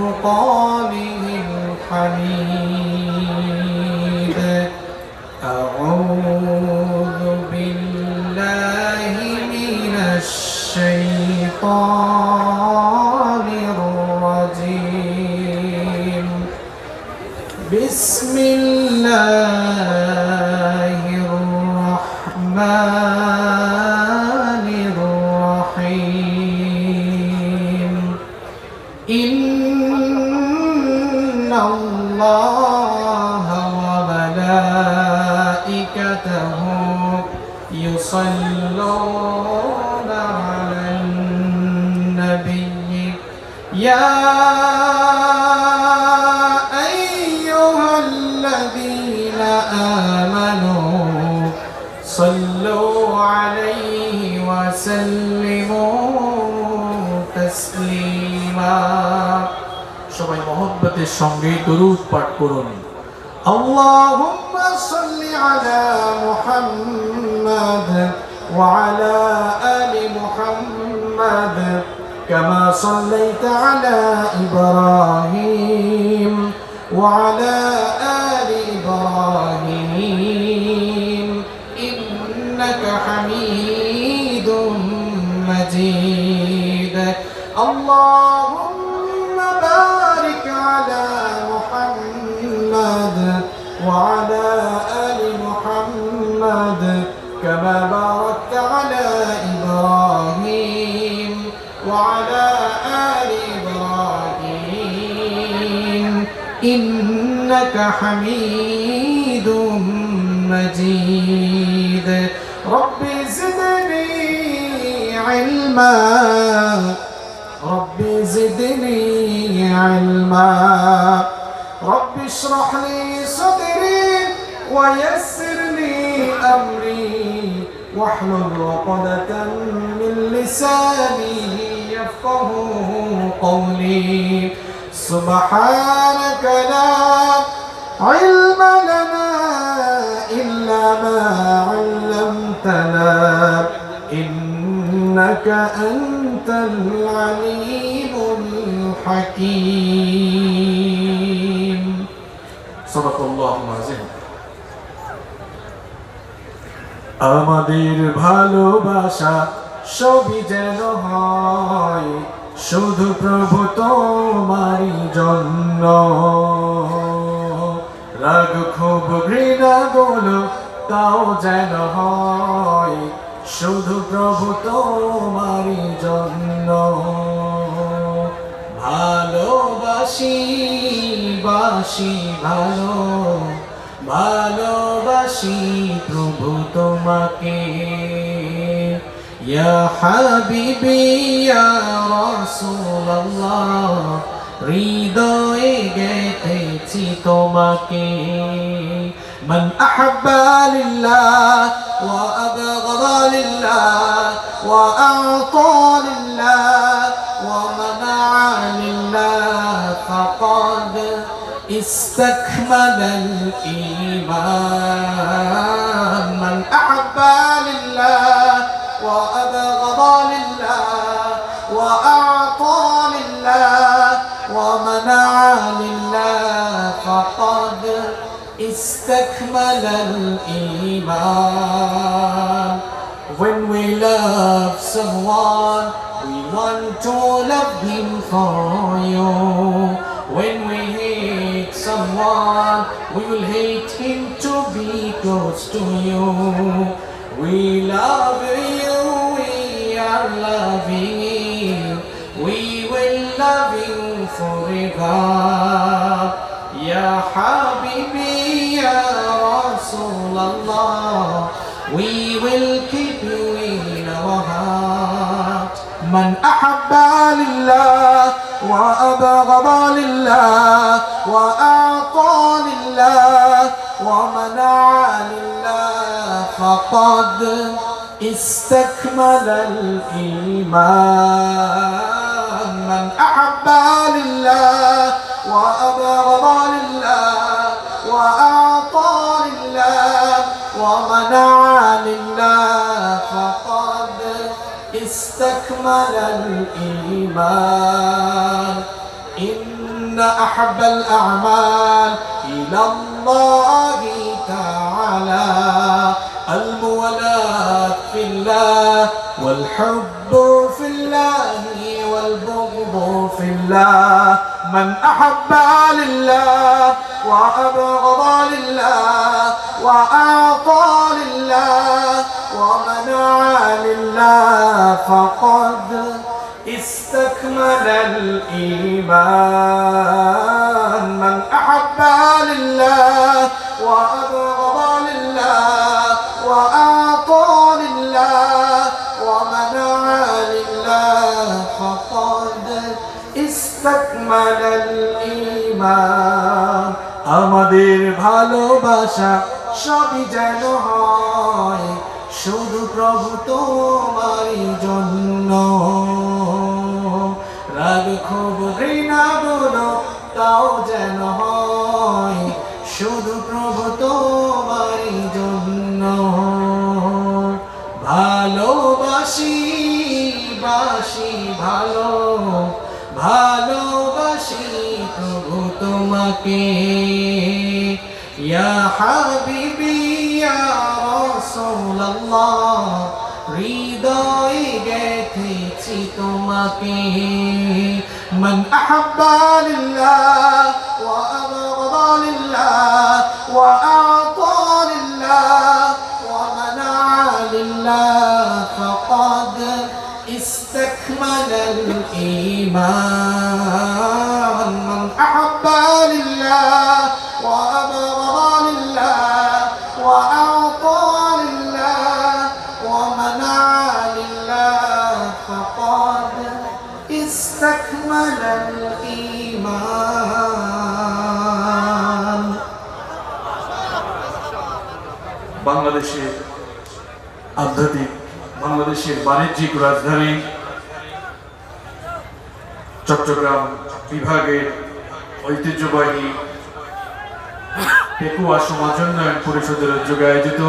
فرقانه الحميد أعوذ بالله من الشيطان الرجيم بسم الله الرحمن الرحيم إن الله وملائكته يصلون على النبي يا أيها الذين آمنوا صلوا عليه وسلموا تسليما সবাই মহব্বতের সঙ্গে দরুদ পাঠ করুন اللهم صل على محمد وعلى آل محمد كما صليت على إبراهيم وعلى آل إبراهيم إنك حميد مجيد اللهم بارك على محمد وعلى آل محمد كما باركت على إبراهيم وعلى آل إبراهيم إنك حميد مجيد رب زدني علما رب زدني علما رب اشرح لي صدري ويسر لي أمري واحلل عقدة من لساني يفقه قولي سبحانك لا علم لنا إلا ما علمتنا إنك أنت العليم الحكيم صدق الله العظيم আমাদের ভালোবাসা সবই যেন হয় শুধু প্রভু তোমারই জন্য রাগ ক্ষোভ ঘৃণা গুলো তাও যেন হয় শুধু প্রভু তোমারই জন্য ভালোবাসি বাসি ভালো ভালোবাসি প্রভু তোমাকে ইয়া হাবিবি ইয়া রাসূলুল্লাহ হৃদয়ে গেথেছি তোমাকে من أحب لله وأبغض لله وأعطى لله ومنع لله فقد استكمل الإيمان من أحب لله وأبغض لله وأعطى لله ومنع لله فقد استكمل الإيمان When we love someone we want to love him for you When we hate someone, we will hate him to be close to you. We love you, we are loving you. We will love you forever. Ya Habibi, Ya Rasulallah, we will keep you in our heart. Man ahabba lillah وأبغض لله وأعطى لله ومنع لله فقد استكمل الإيمان من أحب لله وأبغض لله وأعطى لله ومنع لله فقد استكمل الإيمان إن إن أحب الأعمال إلى الله تعالى المولاة في الله والحب في الله والبغض في الله من أحب لله وأبغض لله وأعطى لله ومنع لله فقد استكمل الإيمان من أحب لله وأبغض لله وأعطى لله ومنع لله فقد استكمل الإيمان আমাদের ভালোবাসা সবই যেন হয় শুধু প্রভু তোমারই জন্য রাগ ক্ষোভ ঘৃণা গুলো তাও যেন হয় শুধু প্রভু তোমারই জন্য ভালোবাসি বাসি ভালো ভালোবাসি প্রভু তোমাকে ইয়া হাবিবি ইয়া রাসূলুল্লাহ হৃদয়ে গেথেছি তোমাকে من أحب لله وأبغض لله وأعطى لله ومنع لله فقد استكمل الإيمان من أحب لله وأبغض لله وأعطى لله ومنع لله فقد استكمل الإيمان বাংলাদেশের আধ্যাত্মিক বাংলাদেশের বাণিজ্যিক রাজধানী চট্টগ্রাম বিভাগের ঐতিহ্যবাহী পেকুয়া সমাজ উন্নয়ন পরিষদের উদ্যোগে আয়োজিত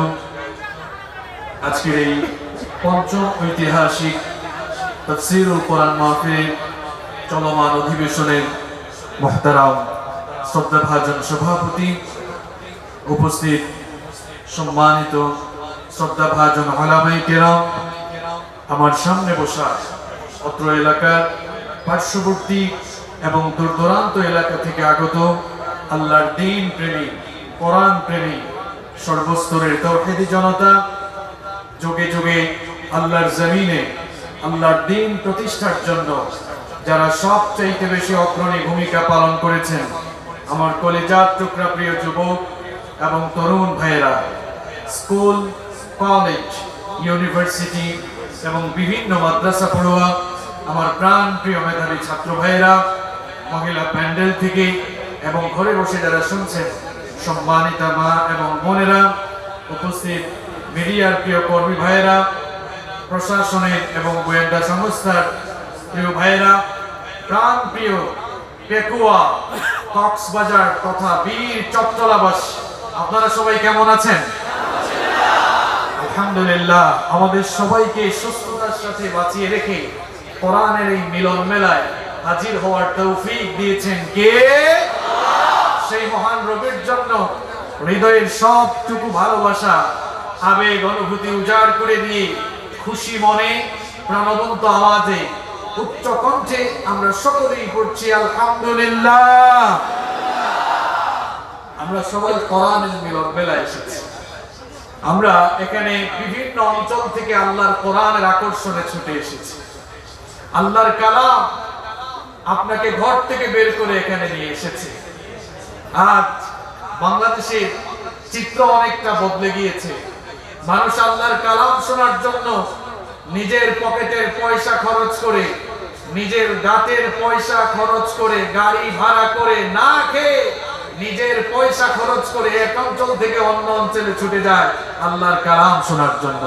আজকের এই পঞ্চম ঐতিহাসিক তাফসীরুল কোরআন মাহফিল চলমান অধিবেশনের মুহতারাম শ্রদ্ধাভাজন সভাপতি উপস্থিত সম্মানিত শ্রদ্ধাভাজন উলামায়ে কেরাম আমার সামনে বসা অত্র এলাকার পার্শ্ববর্তী এবং দূরদূরান্ত এলাকা থেকে আগত আল্লাহর দ্বীন প্রেমী কোরআন প্রেমী সর্বস্তরের তাওহীদি জনতা যুগে যুগে আল্লাহর জমিনে আল্লাহর দ্বীন প্রতিষ্ঠার জন্য যারা সবচাইতে বেশি অগ্রণী ভূমিকা পালন করেছেন আমার কলিজার টুকরা প্রিয় যুবক এবং তরুণ ভাইয়েরা স্কুল কলেজ ইউনিভার্সিটি এবং বিভিন্ন মাদ্রাসা পড়ুয়া আমার প্রাণ প্রিয় মেধাবী ছাত্র ভাইয়েরা মহিলা প্যান্ডেল থেকে এবং ঘরে বসে যারা শুনছেন সম্মানিতা মা এবং বোনেরা উপস্থিত মিডিয়ার প্রিয় কর্মী ভাইয়েরা প্রশাসনের এবং গোয়েন্দা সংস্থার প্রিয় ভাইয়েরা প্রাণ প্রিয় পেকুয়া কক্সবাজার তথা বীর চট্টলাবাসী আপনারা সবাই কেমন আছেন? আলহামদুলিল্লাহ আমাদের সবাইকে সুস্থতার সাথে বাঁচিয়ে রেখে কোরআনের এই মিলন মেলায় হাজির হওয়ার তৌফিক দিয়েছেন কে? সেই মহান রবের জন্য হৃদয়ের সবটুকু ভালোবাসা আবেগ অনুভূতি উজাড় করে দিয়ে খুশি মনে প্রাণবন্ত আওয়াজে উচ্চ কণ্ঠে আমরা সকলেই পড়ছি আলহামদুলিল্লাহ। আমরা সবাই কোরআনের মিলন মেলায় এসেছি। আমরা এখানে বিভিন্ন অঞ্চল থেকে আল্লাহর কোরআনের আকর্ষণে ছুটে এসেছি। আল্লাহর কালাম আপনাকে ঘর থেকে বের করে এখানে নিয়ে এসেছে। আজ বাংলাদেশের চিত্র অনেকটা বদলে গিয়েছে। মানুষ আল্লাহর কালাম শোনার জন্য নিজের পকেটের পয়সা খরচ করে, নিজের দাঁতের পয়সা খরচ করে, গাড়ি ভাড়া করে, না খেয়ে নিজের পয়সা খরচ করে এক অঞ্চল থেকে অন্য অঞ্চলে ছুটে যায় আল্লাহর কালাম শোনার জন্য।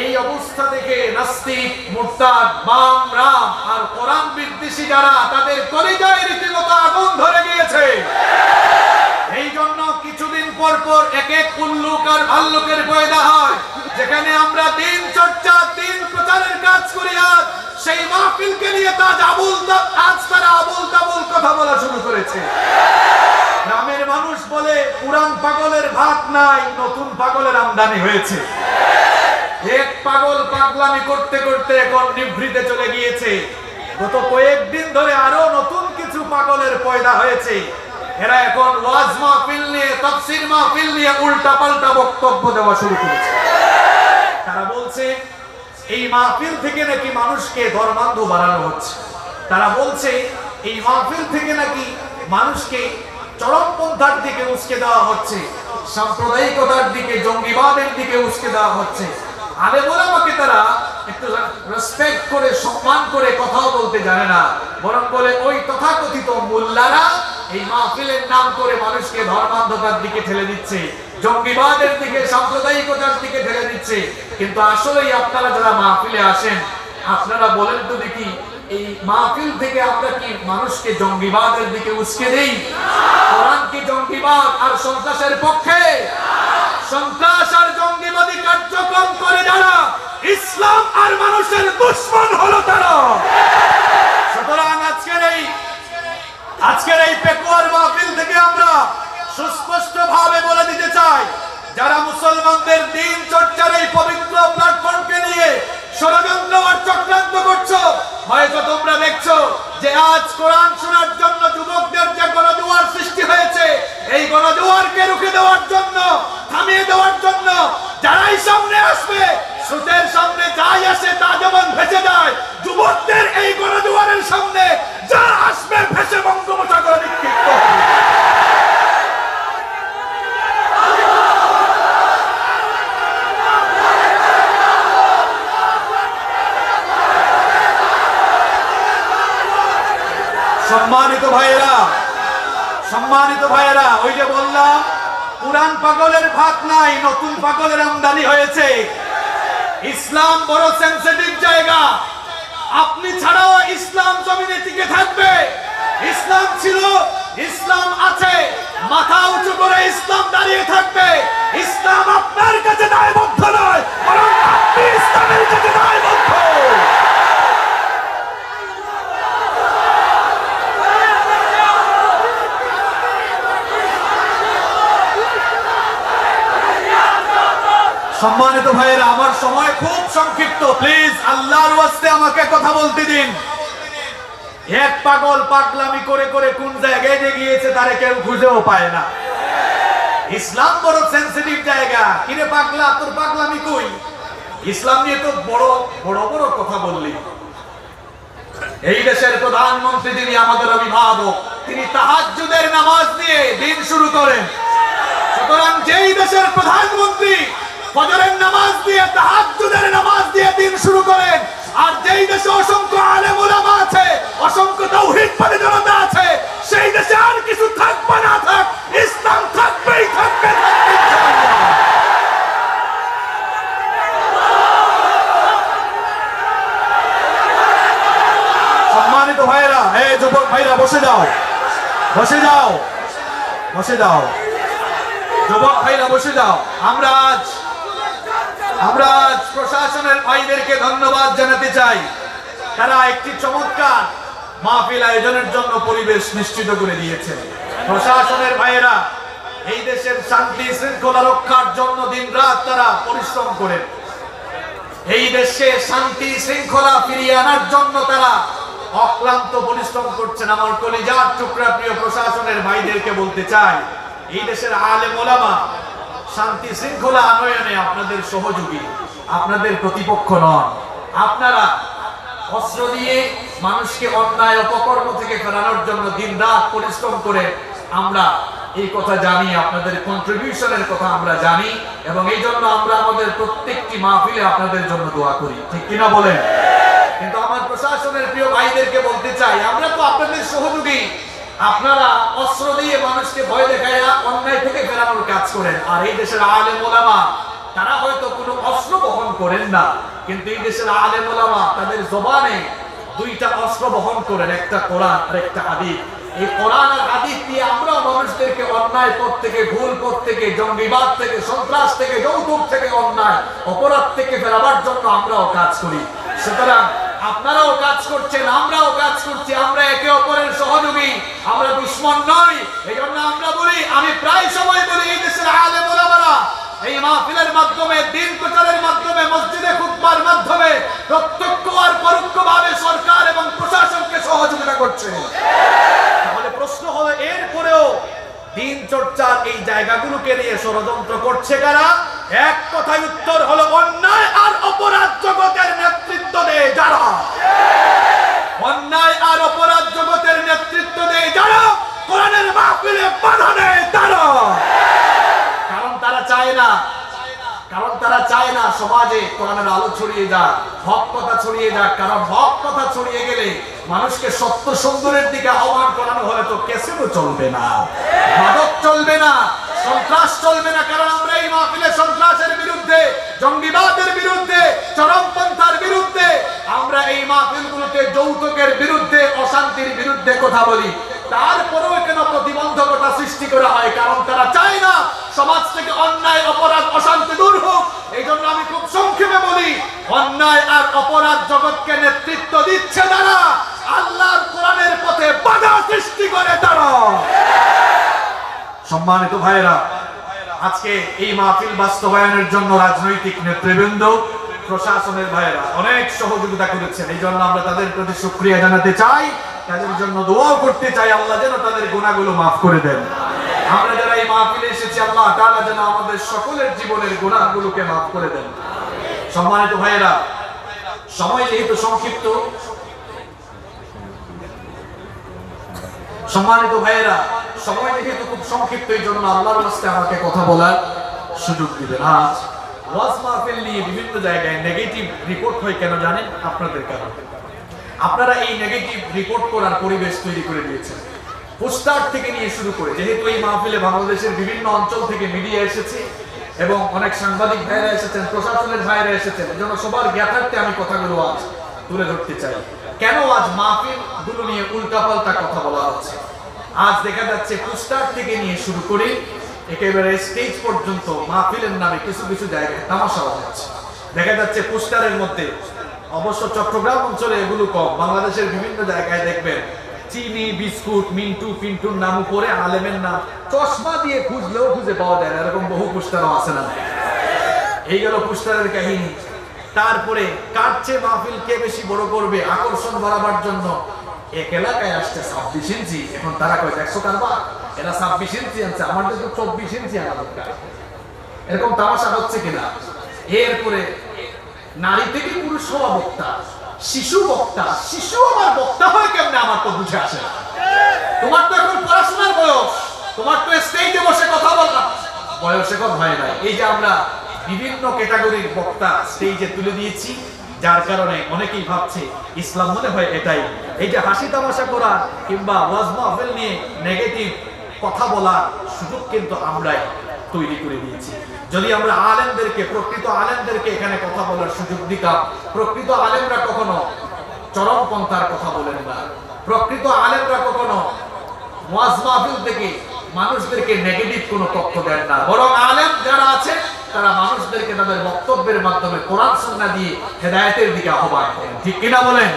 এই অবস্থা থেকে নাস্তিক, মুরতাদ, বাম, রাম আর কোরআন বিদ্বেষী যারা তাদের কলিজায় রীতিমতো আগুন ধরে গিয়েছে। এই জন্য কিছুদিন পর পর এক এক উল্লুক আর ভাল্লুকের পয়দা হয়, যেখানে আমরা দিন চর্চা, দিন প্রচারের কাজ করি। আজ সেই মাহফিলকে নিয়ে আজ তারা আবুল তাবুল কথা বলা শুরু করেছে। গ্রামের মানুষ বলে পুরান পাগলের ভাত নাই, নতুন পাগলের আমদানি হয়েছে। এক পাগল পাগলামি করতে করতে এখন নিভৃতে চলে গিয়েছে। গত কয়েকদিন ধরে আরো নতুন কিছু পাগলের পয়দা হয়েছে। এরা এখন ওয়াজ মাহফিল নিয়ে, তাফসীর মাহফিল নিয়ে উল্টা পাল্টা বক্তব্য দেওয়া শুরু করেছে। তারা বলছে এই মাহফিল থেকে নাকি মানুষকে ধর্মান্ধ বানানো হচ্ছে। তারা বলছে এই মাহফিল থেকে নাকি মানুষকে চরমপন্থার দিকে উস্কে দেওয়া হচ্ছে, সাম্প্রদায়িকতার দিকে, জঙ্গিবাদের দিকে উস্কে দেওয়া হচ্ছে। আলেম ওলামাকে তারা একটু রেসপেক্ট করে, সম্মান করে কথাও বলতে জানে না, বরং বলে ওই তথাকথিত মোল্লারা এই মাহফিলের নাম করে মানুষকে ধর্মান্ধতার দিকে ঠেলে দিচ্ছে, জঙ্গিবাদের দিকে, সাম্প্রদায়িকতার দিকে ঠেলে দিচ্ছে। কিন্তু আসলেই আপনারা যারা মাহফিলে আসেন, আপনারা বলেন তো দেখি, এই মাহফিল থেকে আমরা কি মানুষকে জঙ্গিবাদের দিকে উস্কে দেই? কোরআন কি জঙ্গিবাদ আর সন্ত্রাসের পক্ষে? সন্ত্রাস আর জঙ্গিবাদী কার্যক্রম করে যারা, ইসলাম আর মানুষের দুশমন হলো তারা। সুতরাং আজকের এই পেকুয়ার মাহফিল থেকে আমরা সুস্পষ্ট ভাবে বলে দিতে চাই, যারা মুসলমানদের দিন চর্চার এই পবিত্র প্ল্যাটফর্মকে নিয়ে ষড়যন্ত্র আর চক্রান্ত করছো, হয়তো তোমরা দেখছো যে আজ কোরআন শোনার জন্য যুবকদের যে গণজোয়ার সৃষ্টি হয়েছে, এই গণজোয়ারকে রুখে দেওয়ার জন্য, থামিয়ে দেওয়ার জন্য যারাই সামনে আসবে, স্রোতের সামনে যাই আসে তা যেমন ভেসে যায়, যুবকদের এই গণজোয়ারের সামনে যা আসবে ভেসে বঙ্গোপসাগরে নিক্ষিপ্ত হবে। সম্মানিত ভাইয়েরা, ওই যে বললাম পুরান পাগলের ভাত নাই, নতুন পাগলের আমদানি হয়েছে। ইসলাম বড় সেনসিটিভ জায়গা। আপনি ছাড়াও ইসলাম জমিনে টিকে থাকবে। ইসলাম ছিল, ইসলাম আছে, মাথা উঁচু করে ইসলাম দাঁড়িয়ে থাকবে। ইসলাম আপনার কাছে দায়বদ্ধ নয়, বরং আপনি ইসলামের কাছে দায়বদ্ধ। সম্মানিত ভাইয়েরা, আমার সময় খুব সংক্ষিপ্ত, প্লিজ আল্লাহর ওয়াস্তে আমাকে কথা বলতে দিন। এক পাগল পাগলামি করে করে কোন জায়গায় যে গিয়েছে তারে কেউ খুঁজেও পায় না। ইসলাম বড় সেনসিটিভ জায়গা। কিরে পাগলা, তোর পাগলামি কই? ইসলাম নিয়ে তো বড় বড় বড় কথা বললি। এই দেশের প্রধানমন্ত্রী, যিনি আমাদের অভিভাবক, তিনি তাহাজ্জুদের নামাজ দিয়ে দিন শুরু করেন। সুতরাং যেই দেশের প্রধানমন্ত্রী ফজরের নামাজ দিয়ে, তাহাজ্জুদের নামাজ দিয়ে দিন শুরু করেন, আর যেই দেশে অসংখ্য আলেম ওলামা আছে, অসংখ্য তাওহীদবাদী জনতা আছে, সেই দেশে আর কিছু থাকবে না থাক, ইসলাম থাকবেই থাকবে। সম্মানিত ভাইরা, এই যুবক ভাইরা বসে যাও, বসে যাও, বসে যাও, যুবক ভাইরা বসে যাও। আমরা আজ প্রশাসনের ভাইদেরকে ধন্যবাদ জানাতে চাই। তারা একটি চমৎকার মাহফিল আয়োজনের জন্য পরিবেশ নিশ্চিত করে দিয়েছে। প্রশাসনের ভাইয়েরা এই দেশের শান্তি শৃঙ্খলা রক্ষার জন্য দিনরাত তারা পরিশ্রম করেন। এই দেশে শান্তি শৃঙ্খলা ফিরিয়ে আনার জন্য তারা অক্লান্ত পরিশ্রম করছেন। আমার কলিজার টুকরা প্রিয় প্রশাসনের ভাইদেরকে বলতে চাই, এই দেশের আলেম ওলামা শান্তি শৃঙ্খলা আনয়নে আপনাদের সহযোগী, আপনাদের প্রতিপক্ষ নন। আপনারা অস্ত্র দিয়ে মানুষকে অন্যায় অপকর্ম থেকে ফেরানোর জন্য দিনরাত পরিশ্রম করে, আমরা এই কথা জানি, আপনাদের কন্ট্রিবিউশনের কথা আমরা জানি, এবং এই জন্য আমরা আমাদের প্রত্যেকটি মাহফিলে আপনাদের জন্য দোয়া করি, ঠিক কিনা বলেন? কিন্তু আমার প্রশাসনের প্রিয় ভাইদেরকে বলতে চাই, আমরা তো আপনাদের সহযোগী। আপনারা অস্ত্র দিয়ে মানুষকে ভয় দেখায়া অন্যায় থেকে ফেরানোর কাজ করেন, আর এই দেশের আলেম ওলামা তারা হয়তো কোনো অস্ত্র বহন করেন না, কিন্তু এই দেশের আলেম ওলামা তাদের জবানে দুইটা অস্ত্র বহন করেন, একটা কোরআন আর একটা হাদিস। এই কোরআন আর হাদিস দিয়ে আমরা মানুষদেরকে অন্যায় পথ থেকে, ভুল পথ থেকে, জঙ্গিবাদ থেকে, সন্ত্রাস থেকে, যৌতুক থেকে, অন্যায় অপরাধ থেকে ফেরাবার জন্য আমরাও কাজ করি। সুতরাং আপনারাও কাজ করছেন, আমরাও কাজ করছি, আমরা একে অপরের সহযোগী। দুশ্মন নয়। এই জন্য আমরা বলি, আমি প্রায় সময় বলি, এই দেশের আলেম ওলামারা এই মাহফিলের মাধ্যমে, দিন প্রচারের মাধ্যমে, মসজিদে খুতবার মাধ্যমে প্রত্যক্ষ আর পরোক্ষভাবে সরকার এবং প্রশাসনকে সহযোগিতা করছে। তাহলে প্রশ্ন হলো, এরপরেও দিন চর্চার এই জায়গাগুলোকে নিয়ে ষড়যন্ত্র করছে কারা? এক কথায় উত্তর হলো, অন্যায় আর অপরাধ জগতের নেতৃত্ব দেয় যারা। অন্যায় আর অপরাধ জগতের নেতৃত্ব দেয় যারা, কোরআনের মাহফিলে বাধা দেয় তারা। কারণ তারা চায় না সমাজে কোরআনের আলো ছড়িয়ে যাক, হক কথা ছড়িয়ে যাক। কারণ হক কথা ছড়িয়ে গেলে মানুষকে সত্য সুন্দরের দিকে আহ্বান করানো হলে তো কেসিনো চলবে না, মাদক চলবে না, সন্ত্রাস চলবে না। কারণ আমরা এই মাহফিলে সন্ত্রাসের বিরুদ্ধে, জঙ্গিবাদের বিরুদ্ধে, চরমপন্থার বিরুদ্ধে, আমরা এই মাহফিলগুলোতে যৌতুকের বিরুদ্ধে, অশান্তির বিরুদ্ধে কথা বলি। তারপরেও কেন প্রতিবন্ধকতা সৃষ্টি করা হয়? কারণ তারা চায় না সমাজ থেকে অন্যায়, অপরাধ, অশান্তি দূর হোক। এই জন্য আমি খুব সংক্ষেপে বলি, অন্যায় আর অপরাধ জগৎকে নেতৃত্ব দিচ্ছে তারা, আল্লাহর কোরআনের পথে বাধা সৃষ্টি করে তারা। সম্মানিত ভাইরা, আজকে এই মাহফিল বাস্তবায়নের জন্য রাজনৈতিক নেতৃবৃন্দ, প্রশাসনের ভাইরা অনেক সহযোগিতা করেছেন। এই জন্য আমরা তাদের প্রতি শুকরিয়া জানাতে চাই, তাদের জন্য দোয়া করতে চাই, আল্লাহ যেন তাদের গুনাহগুলো মাফ করে দেন। আমরা যারা এই মাহফিলে এসেছি, আল্লাহ তাআলা যেন আমাদের সকলের জীবনের গুনাহগুলোকে মাফ করে দেন। সম্মানিত ভাইরা, সময় যেহেতু সংক্ষিপ্ত, খুব সংক্ষিপ্ত, এই জন্য আল্লাহর রাস্তে আমাকে কথা বলার সুযোগ দিবেন। আজ ওয়াজ মাহফিল নিয়ে বিভিন্ন জায়গায় নেগেটিভ রিপোর্ট হয়, কেন জানেন? আপনাদের কারণে। আপনারা এই নেগেটিভ রিপোর্ট করার পরিবেশ তৈরি করে দিয়েছেন, পোস্টার থেকে নিয়ে শুরু করে। যেহেতু এই মাহফিলে বাংলাদেশের বিভিন্ন অঞ্চল থেকে মিডিয়া এসেছে এবং অনেক সাংবাদিক ভাইরা এসেছেন, প্রশাসনের ভাইরা এসেছেন, এজন্য সবার জ্ঞাতার্থে আমি কথাগুলো আজ তুলে ধরতে চাই। কেন আজ মাহফিল গুলো নিয়ে উল্টাপাল্টা কথা বলা হচ্ছে? আজ দেখা যাচ্ছে পোস্টার থেকে নিয়ে শুরু করে একেবারে স্টেজ পর্যন্ত মাহফিলের নামে কিছু কিছু জায়গায় তামাশা হচ্ছে। দেখা যাচ্ছে পোস্টারের মধ্যে, অবশ্য চট্টগ্রাম অঞ্চলে এগুলো কম, বাংলাদেশের বিভিন্ন জায়গায় দেখবেন চিনি, বিস্কুট, মিন্টু, পিন্টুর নাম উপরে আলেমের নাম, চশমা দিয়ে খুঁজলেও খুঁজে পাওয়া যায় না, এরকম বহু পোস্টারও আছে না? এই গেল পোস্টারের কাহিনী। তারপরে কার চেয়ে মাহফিল কে বেশি বড় করবে, আকর্ষণ বাড়াবার জন্য এক এলাকায় আসছে 26 ইঞ্চি, এখন তারা কয় 100 কারবা, এরা 26 ইঞ্চি আনছে, আমাদের তো 24 ইঞ্চি আনা দরকার। এরকম তামাশা হচ্ছে কিনা? এরপরে নারী থেকে পুরুষ হওয়া বক্তা, শিশু বক্তা, শিশু আমার বক্তা হয় কেমনে? আমার তো বুঝে আসে না। তোমার তো এখন পড়াশোনার বয়স, তোমার তো স্টেজে বসে কথা বলা বয়স এখন হয় নাই। এই যে আমরা বিভিন্ন ক্যাটাগরির বক্তা স্টেজে তুলে দিয়েছি, যার কারণে অনেকেই ভাবছে ইসলাম মনে হয় এটাই। এই যে হাসি তামাশা করা কিংবা ওয়াজ মাহফিল নিয়ে নেগেটিভ কথা বলার সুযোগ কিন্তু আমরাই তৈরি করে দিয়েছি। যদি আমরা আলেমদেরকে, প্রকৃত আলেমদেরকে এখানে কথা বলার সুযোগ দিতাম, প্রকৃত আলেমরা কখনো চরমপন্থার কথা বলেন না, প্রকৃত আলেমরা কখনো ওয়াজ মাহফিল থেকে মানুষদেরকে নেগেটিভ কোনো তথ্য দেন না, বরং আলেম যারা আছে তারা মানুষদেরকে তাদের বক্তব্যের মাধ্যমে কোরআন সুন্নাহ দিয়ে হেদায়েতের দিকে আহ্বান করেন। ঠিক কিনা বলেন?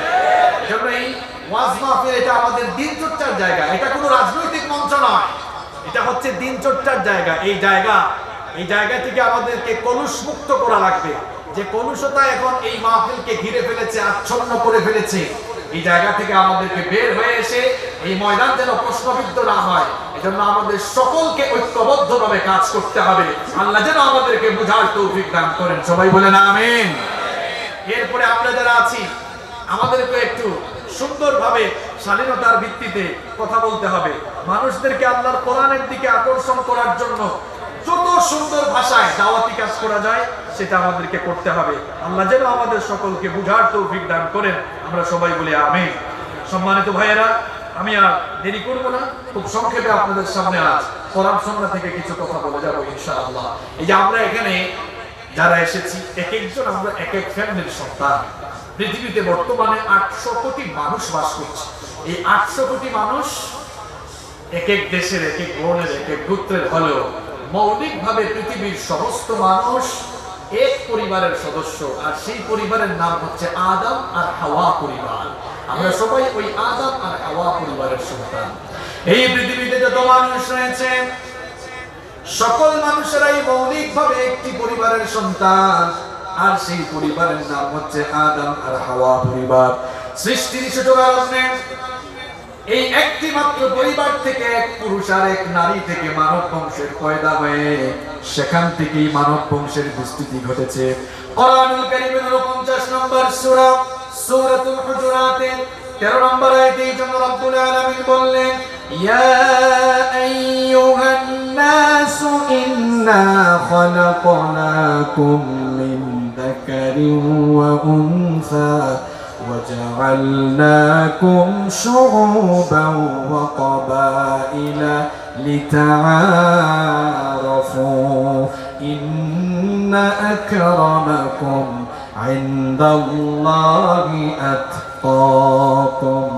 এজন্য এই ওয়াজ মাহফিল এটা আমাদের দিন চর্চার জায়গা, এটা কোনো রাজনৈতিক মঞ্চ নয়, এটা হচ্ছে দিন চর্চার জায়গা। এই জায়গা থেকে আমাদেরকে কলুষ মুক্ত করা লাগবে। যে কলুষতা এখন এই মাহফিলকে ঘিরে ফেলেছে, আচ্ছন্ন করে ফেলেছে, এই জায়গা থেকে আমাদেরকে বের হয়ে এসে এই ময়দান যেন প্রশ্নবিদ্ধ না হয়, এজন্য আমাদের সকলকে ঐক্যবদ্ধভাবে কাজ করতে হবে। আল্লাহ যেন আমাদেরকে বুঝার তৌফিক দান করেন, সবাই বলেন আমিন। এরপরে আমরা যারা আছি, আমাদেরকে একটু সুন্দরভাবে স্বাধীনতার ভিত্তিতে কথা বলতে হবে। মানুষদেরকে আল্লাহর কোরআনের দিকে আকর্ষণ করার জন্য যত সুন্দর ভাষায় দাওয়াতি কাজ করা যায় সেটা আমাদেরকে করতে হবে। আল্লাহ যেন আমাদের সকলকে বুঝার তৌফিক দান করেন, আমরা সবাই বলি আমিন। সম্মানিত ভাইয়েরা, আমি আর দেরি করব না, খুব সংক্ষেপে আপনাদের সামনে আজ কোরআন সুন্নাহ থেকে কিছু কথা বলে যাব ইনশাআল্লাহ। এই যে আমরা এখানে যারা এসেছি, এক একজন আমরা এক এক ফ্যামিলির সন্তান। পৃথিবীতে বর্তমানে 800 কোটি মানুষ বাস করছে। এই 800 কোটি মানুষ এক এক দেশের, এক এক বর্ণের, এক এক গোত্রের হলেও মৌলিকভাবে পৃথিবীর সমস্ত মানুষ এক পরিবারের সদস্য, আর সেই পরিবারের নাম হচ্ছে আদম আর হাওয়া পরিবার। আমরা সবাই ওই আদম আর হাওয়া পরিবারের সন্তান। এই পৃথিবীতে যত মানুষ রয়েছে সকল মানুষেরাই মৌলিকভাবে একটি পরিবারের সন্তান, আর সেই পরিবারের নাম হচ্ছে আদম আর হাওয়া পরিবার। সৃষ্টির ছোট কারণে এই একটি মাত্র পরিবার থেকে এক পুরুষ আর এক নারী থেকে মানব বংশের পয়দা হয়ে সেখান থেকেই মানব বংশের বিস্তৃতি ঘটেছে। কোরআনুল কারীমের 49 নম্বর সূরা সূরাতুল হুজুরাতের 13 নম্বর আয়াতে এই জন্য রব্বুল আলামিন বললেন, ইয়া আইয়ুহান নাসু ইন্না খালাকনাকুম মিন যাকারিন ওয়া উনসা وجعلناكم شعوبا وقبائل لتعارفوا إن أكرمكم عند الله أتقاكم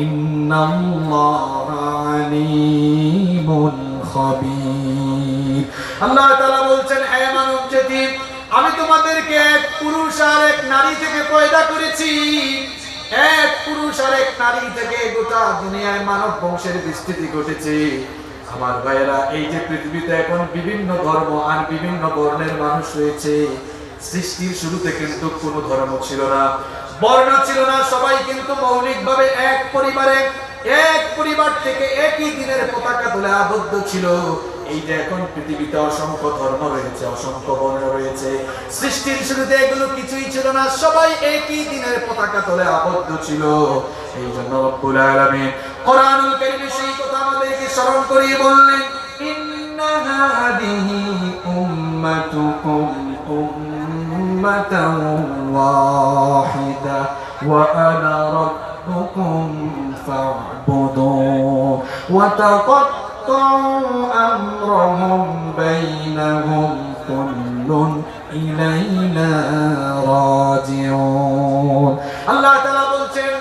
إن الله عليم خبير। আল্লাহ তাআলা বলছেন, হে মানব জাতি, আমি তোমাদেরকে এক পুরুষ আর এক নারী থেকে পয়দা করেছি। এক পুরুষ আর এক নারী থেকে গোটা দুনিয়ায় মানব বংশের বিস্তৃতি ঘটেছে। আমার ভাইয়েরা, এই যে পৃথিবীতে এখন বিভিন্ন ধর্ম আর বিভিন্ন বর্ণের মানুষ রয়েছে, সৃষ্টির শুরুতে কিন্তু কোনো ধর্ম ছিল না, বর্ণ ছিল না, সবাই কিন্তু মৌলিকভাবে এক পরিবারে এক পরিবার থেকে একই দিনের পতাকা তুলে আবদ্ধ ছিল। এই যে এখন পৃথিবীতে অসংখ্য ধর্ম রয়েছে, অসংখ্য বর্ণ রয়েছে, সৃষ্টির শুরুতে এগুলো কিছুই ছিল না, সবাই একই দিনের পতাকা তুলে আবদ্ধ ছিল। এই জন্য রব্বুল আলামিন কোরআনুল কারীমে সেই কথা আমাদেরকে স্মরণ করিয়ে বললেন, ইন্না হাদিহি উম্মাতুকুম উম্মাতান ওয়াহিদা ওয়া আনা রাব্বুকুম ফা'বুদুন ওয়া তাকাত্তাউ আমরাহুম বাইনাহুম কুল্লুন ইলাইনা রাজিউন। আল্লাহ তাআলা বলছেন,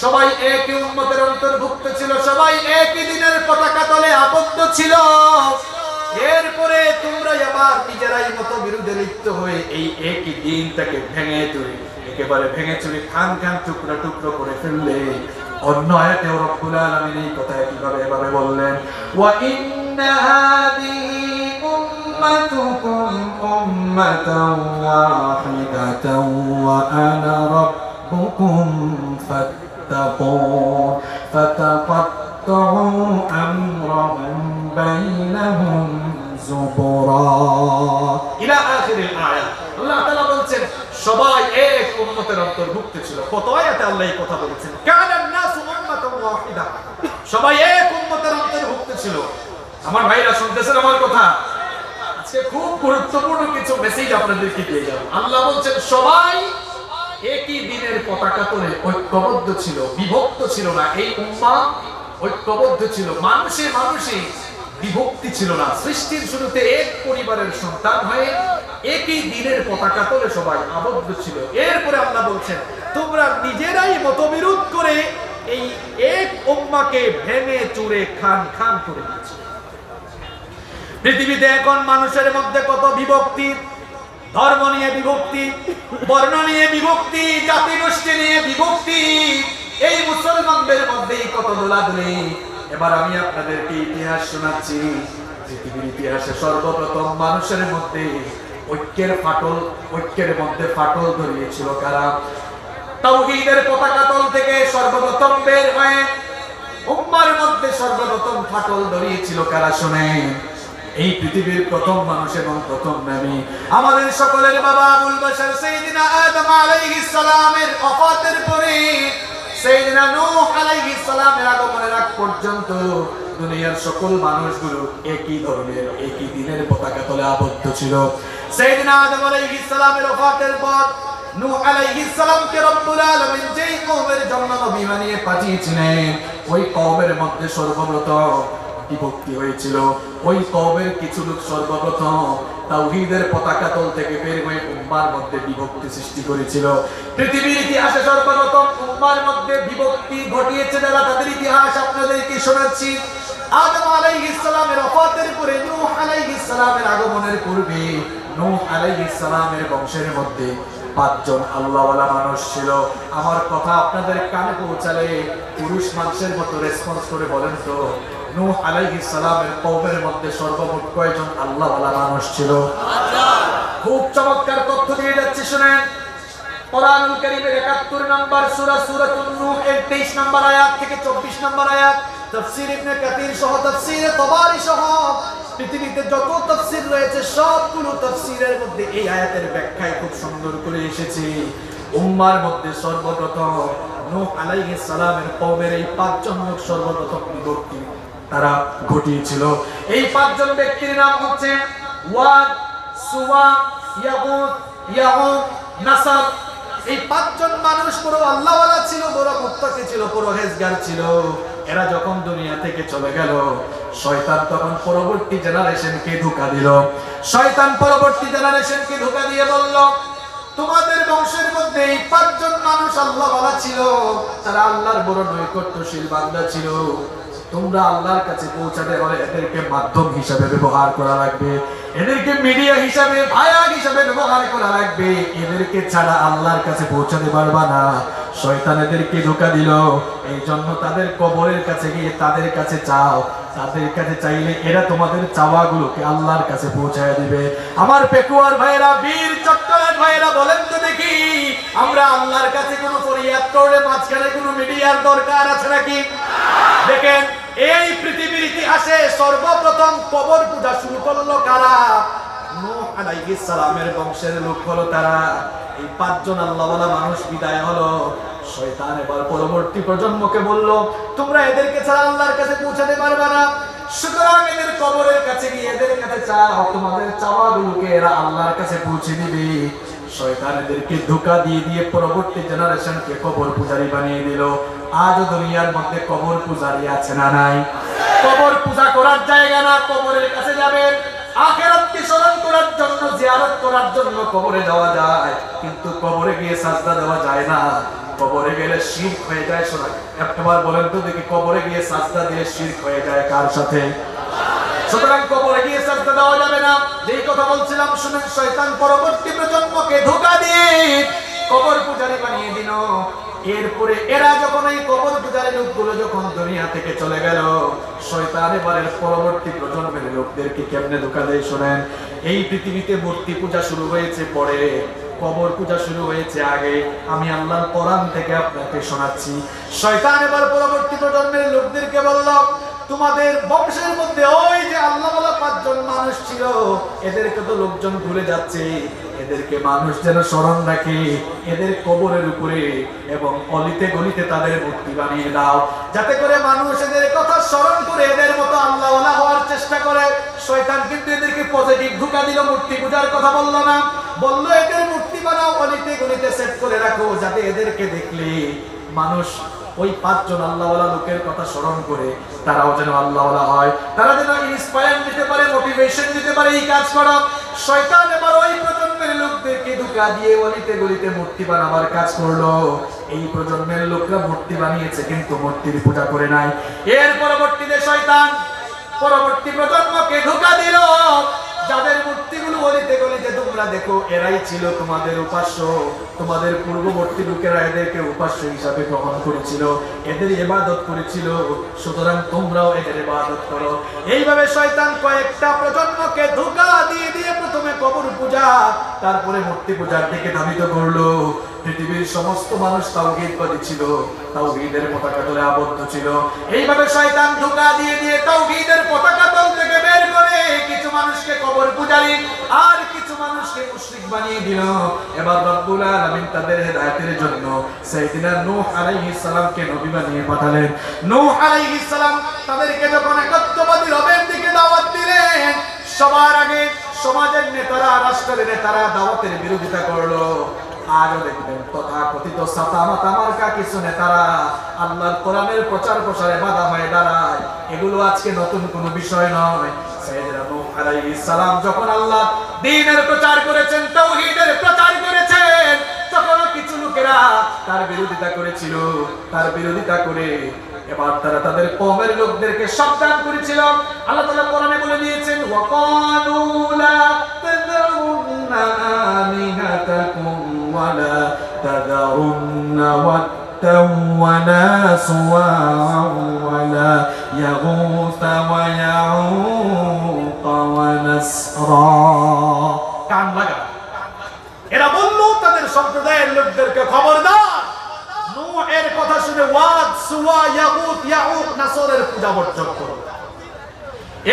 সবাই একই উম্মতের অন্তর্ভুক্ত ছিল, সবাই একই দিনের পতাকা তলে আবদ্ধ ছিল। এরপরে তোমরা আবার নিজেরাই মতবিরোধে লিপ্ত হয়ে এই একই দিনটাকে ভেঙে চুরি একেবারে ভেঙে চুরি খান খান টুকরা টুকরো করে ফেললে। অন্য আয়াতে রব্বুল আলামিন এই কথা কিভাবে এভাবে বললেন, ওয়া ইন্না হাদিহি উম্মাতুকুম উম্মাতান ওয়াহিদাতান ওয়া আনা রাব্বুকুম ফাত্তাকুন ফাতাকাত্তাউ আমরাহুম বাইনাহুম যুবরা ইলা আখিরিল আয়াত। আল্লাহ তাআলা বলছেন, সবাই এক উম্মতের অন্তর্ভুক্ত ছিল। কত আয়াতে আল্লাহ এই কথা বলেছেন, কানান নাসু উম্মাতান ওয়াহিদা, সবাই এক উম্মতের অন্তর্ভুক্ত ছিল। আমার ভাইরা শুনতেছেন আমার কথা? আজকে খুব গুরুত্বপূর্ণ কিছু মেসেজ আপনাদেরকে দিয়ে যাব। আল্লাহ বলছেন, সবাই একই দিনের পতাকা তলে ঐক্যবদ্ধ ছিল, বিভক্ত ছিল না। এই উম্মাহ ঐক্যবদ্ধ ছিল, মানুষে মানুষে বিভক্তি ছিল না। সৃষ্টির শুরুতে এক পরিবারের সন্তান হয়ে একই দিনের পতাকা তলে সবাই আবদ্ধ ছিল। এরপরে আল্লাহ বলছেন, তোমরা নিজেরাই মতবিরোধ করে এই এক উম্মাহকে ভেঙে চুরে খান খান করে দিয়েছে। পৃথিবীতে এখন মানুষের মধ্যে কত বিভক্তি, ধর্ম নিয়ে বিভক্তি, বর্ণ নিয়ে বিভক্তি, জাতি গোষ্ঠী নিয়ে বিভক্তি, এই মুসলমানদের মধ্যেই কত দোলাদুলি। এবার আমি আপনাদেরকে ইতিহাস শোনাচ্ছি। পৃথিবীর ইতিহাসে সর্বপ্রথম মানুষের মধ্যে ঐক্যের মধ্যে ফাটল ধরিয়েছিল কারা? তাওহীদের পতাকা তল থেকে সর্বপ্রথম বের হয়ে উম্মার মধ্যে সর্বপ্রথম ফাটল ধরিয়েছিল কারা? শুনেন, এই পৃথিবীর প্রথম মানুষ এবং প্রথম নবী, আমাদের সকলের বাবা আবুল বাশার সাইয়্যিদিনা আদম আলাইহিস সালামের ওফাতের পরে সাইয়্যিদিনা নূহ আলাইহিস সালামের আগমনের আগ পর্যন্ত দুনিয়ার সকল মানুষগুলো একই ধরনের একই দিনের পতাকা তলে আবদ্ধ ছিল। সাইয়্যিদিনা আদম আলাইহিস সালামের ওফাতের পর নূহ আলাইহিস সালামকে রব্বুল আলামিন যেই কওমের জন্য নবী বানিয়ে পাঠিয়েছিলেন, ওই কওমের মধ্যে সর্বপ্রথম বিভক্তি হয়েছিল। ওই কওমের কিছু লোক সর্বপ্রথম তাওহীদের পতাকা তল থেকে বের হয়ে উম্মার মধ্যে বিভক্তি সৃষ্টি করেছিল। পৃথিবীর ইতিহাসে সর্বপ্রথম উম্মার মধ্যে বিভক্তি ঘটিয়েছে যারা, তাদের ইতিহাস আপনাদেরকে শোনাচ্ছি। আদম আলাইহিস সালামের ওফাতের পরে নূহ আলাইহিস সালামের আগমনের পূর্বে নূহ আলাইহিস সালামের বংশের মধ্যে পাঁচজন আল্লাহওয়ালা মানুষ ছিল। আমার কথা আপনাদের কানে পৌঁছালে পুরুষ মানুষের মতো রেসপন্স করে বলেন তো, নূহ আলাইহিস সালামের কওমের মধ্যে সর্বমোট কয়জন আল্লাহওয়ালা মানুষ ছিল? খুব চমৎকার তথ্য দিয়ে যাচ্ছি, শুনেন। কোরআনুল কারীমের ৭১ নম্বর সূরা সূরাতুন নূহ এর ২৩ নম্বর আয়াত থেকে ২৪ নম্বর আয়াত, তাফসীর ইবনে কাসীর সহ তাফসীরে তাবারী সহ পৃথিবীতে যত তাফসীর রয়েছে সবগুলো তাফসীরের মধ্যে এই আয়াতের ব্যাখ্যায় খুব সুন্দর করে এসেছে। উম্মার মধ্যে সর্বপ্রথম নূহ আলাইহিস সালামের কওমের এই পাঁচজন লোক সর্বপ্রথম বিভক্তি তারা ঘটিয়েছিল। এই পাঁচজন ব্যক্তির নাম হচ্ছে ওয়াদ, সুওয়া, ইয়াগুত, ইয়াউক, নাসাব। এই পাঁচজন মানুষ বড় আল্লাহওয়ালা ছিল, বড় মুত্তাকি ছিল, পরহেজগার ছিল। এরা যখন দুনিয়া থেকে চলে গেল, শয়তান তখন পরবর্তী জেনারেশনকে ধোঁকা দিল। শয়তান পরবর্তী জেনারেশনকে ধোঁকা দিয়ে বলল, তোমাদের বংশের মধ্যে এই পাঁচজন মানুষ আল্লাহওয়ালা ছিল, তারা আল্লাহর বড় নৈকট্যশীল বান্দা ছিল। তোমরা আল্লাহর কাছে পৌঁছাতে হলে এদেরকে মাধ্যম হিসাবে ব্যবহার করা লাগবে, এদেরকে মিডিয়া হিসাবে, ভায়া হিসাবে ব্যবহার করা লাগবে। এদেরকে ছাড়া আল্লাহর কাছে পৌঁছাতে পারবা না। শয়তান এদেরকে ধোঁকা দিল। এই জন্য তাদের কবরের কাছে গিয়ে তাদের কাছে চাও, তাদের কাছে চাইলে এরা তোমাদের চাওয়াগুলোকে আল্লাহর কাছে পৌঁছায় দিবে। আমার পেকুয়ার ভাইয়েরা, বীর চট্টগ্রাম ভাইয়েরা, বলেন তো দেখি, আমরা আল্লাহর কাছে কোনো ফরিয়াদ করলে মাঝখানে কোনো মিডিয়ার দরকার আছে নাকি? দেখেন, এই পৃথিবীর ইতিহাসে সর্বপ্রথম কবর পূজা শুরু করলো কারা? নূহ আলাইহিস সালামের বংশের লোক হলো তারা। এই পাঁচজন আল্লাহওয়ালা মানুষ বিদায় হলো। শয়তান এবার পরবর্তী প্রজন্মকে বলল, তোমরা এদেরকে ছাড়া আল্লাহর কাছে পৌঁছাতে পারবে না, সুতরাং এদের কবরের কাছে গিয়ে এদের কাছে চাও, তোমাদের চাওয়াগুলোকে এরা আল্লাহর কাছে পৌঁছে দিবে। শয়তান এদেরকে ধোঁকা দিয়ে দিয়ে পরবর্তী জেনারেশনকে কবর পূজারী বানিয়ে দিল। আজও দুনিয়ার মধ্যে কবর পূজারী আছে না নাই? কবর পূজা করার জায়গা না, কবরের কাছে যাবেন। আখিরাতকে স্মরণ করার জন্য, জিয়ারত করার জন্য কবরে যাওয়া যায়, কিন্তু কবরে গিয়ে সাজদা দেওয়া যায় না। কবরে গেলে শিরক হয়ে যায়। শোনা, একবার বলেন তো দেখি, কবরে গিয়ে সাজদা দিলে শিরক হয়ে যায় কার সাথে? সুতরাং কবরে গিয়ে সাজদা দেওয়া যাবে না। যেই কথা বলছিলাম শুনেন, শয়তান পরবর্তী প্রজন্মকে ধোঁকা দিয়ে কবর পূজারী বানিয়ে দিল। এরপরে এরা যখন এই কবর পূজারী লোকগুলো যখন দুনিয়া থেকে চলে গেল, শয়তান এবারের পরবর্তী প্রজন্মের লোকদেরকে কেমনে ধোঁকা দেয় শুনেন। এই পৃথিবীতে মূর্তি পূজা শুরু হয়েছে পরে, কবর পূজা শুরু হয়েছে আগে। আমি আল্লাহর কোরআন থেকে আপনাকে শোনাচ্ছি। শয়তান এবার পরবর্তী প্রজন্মের লোকদেরকে বলল, তোমাদের বংশের মধ্যে ওই যে আল্লাহওয়ালা পাঁচজন মানুষ ছিল, এদেরকে তো লোকজন ভুলে যাচ্ছে। এদেরকে মানুষ যেন স্মরণ রাখে, এদের কবরের উপরে এবং অলিতে গলিতে তাদের মূর্তি বানিয়ে দাও, যাতে করে মানুষ এদের কথা স্মরণ করে এদের মতো আল্লাহওয়ালা হওয়ার চেষ্টা করে। শয়তান কিন্তু এদেরকে পজিটিভ ধোঁকা দিল, মূর্তি পূজার কথা বললো না, বললো এদের মূর্তি বানাও, অলিতে গলিতে সেট করে রাখো, যাতে এদেরকে দেখলে মানুষ ওই পাঁচজন আল্লাহওয়ালা লোকের কথা স্মরণ করে তারাও যেন আল্লাহওয়ালা হয়, তারা যেন ইন্সপায়ার দিতে পারে, মোটিভেশন দিতে পারে এই কাজ করা। শয়তান এবার ওই প্রজন্মের লোকদেরকে ধোঁকা দিয়ে অলিতে গলিতে মূর্তি বানাবার কাজ করলো। এই প্রজন্মের লোকরা মূর্তি বানিয়েছে কিন্তু মূর্তির পূজা করে নাই। এর পরবর্তীতে শয়তান পরবর্তী প্রজন্মকে ধোঁকা দিল, যাদের মূর্তিগুলো অলিতে গলিতে তোমরা দেখো, এরাই ছিল তোমাদের উপাস্য। তোমাদের পূর্ববর্তী লোকেরা এদেরকে উপাস্য হিসাবে গ্রহণ করেছিল, এদের ইবাদত করেছিল, সুতরাং তোমরাও এদের ইবাদত করো। এইভাবে শয়তান কয়েকটা প্রজন্মকে ধোঁকা দিয়ে দিয়ে প্রথমে কবর পূজা, তারপরে মূর্তি পূজার দিকে ধাবিত করলো। পৃথিবীর সমস্ত মানুষ তাওহীদবাদী ছিল, তাওহীদের পতাকা তলে আবদ্ধ ছিল। এইভাবে শয়তান ধোঁকা দিয়ে দিয়ে তাওহীদের পতাকা তল থেকে বের করে কিছু মানুষকে কবর পূজারী আর কিছু মানুষকে মুশরিক বানিয়ে দিল। এবার রব্বুল আলামিন তাদের হেদায়েতের জন্য সাইয়েদনা নূহ আলাইহিস সালামকে নবী বানিয়ে পাঠালেন। নূহ আলাইহিস সালাম তাদেরকে যখন একত্ববাদী রবের দিকে দাওয়াত দিলেন, সবার আগে সমাজের নেতারা, রাষ্ট্রের নেতারা দাওয়াতের বিরোধিতা করলো। আজও দেখবেন তথাকথিত সাতামাতা মার্কা কিছু নেতারা আল্লাহর কোরআনের প্রচার প্রসারে বাধা হয়ে দাঁড়ায়। এগুলো আজকে নতুন কোনো বিষয় নয়। সাইয়েদনা নূহ আলাইহিস সালাম যখন আল্লাহ দ্বীনের প্রচার করেছেন, তাওহীদের প্রচার করেছেন, তখনও কিছু লোকেরা তার বিরোধিতা করেছিল। তার বিরোধিতা করে এবার তারা তাদের কওমের লোকদেরকে সাবধান করেছিল। আল্লাহ তাআলা কোরআনে বলে দিয়েছেন, ওয়াকালু লা তাযরুন্না আলিহাতাকুম ওয়া ولا تذرن ودا ولا سواعا ولا يغوث ويعوق ونسرا কান লাগা এরা বলল তাদের সম্প্রদায়ের লোকদেরকে খবরদার নূহের কথা শুনে ওয়াদ সুওয়া ইয়াগুত ইয়াউক নাসরের পূজা বর্জন করো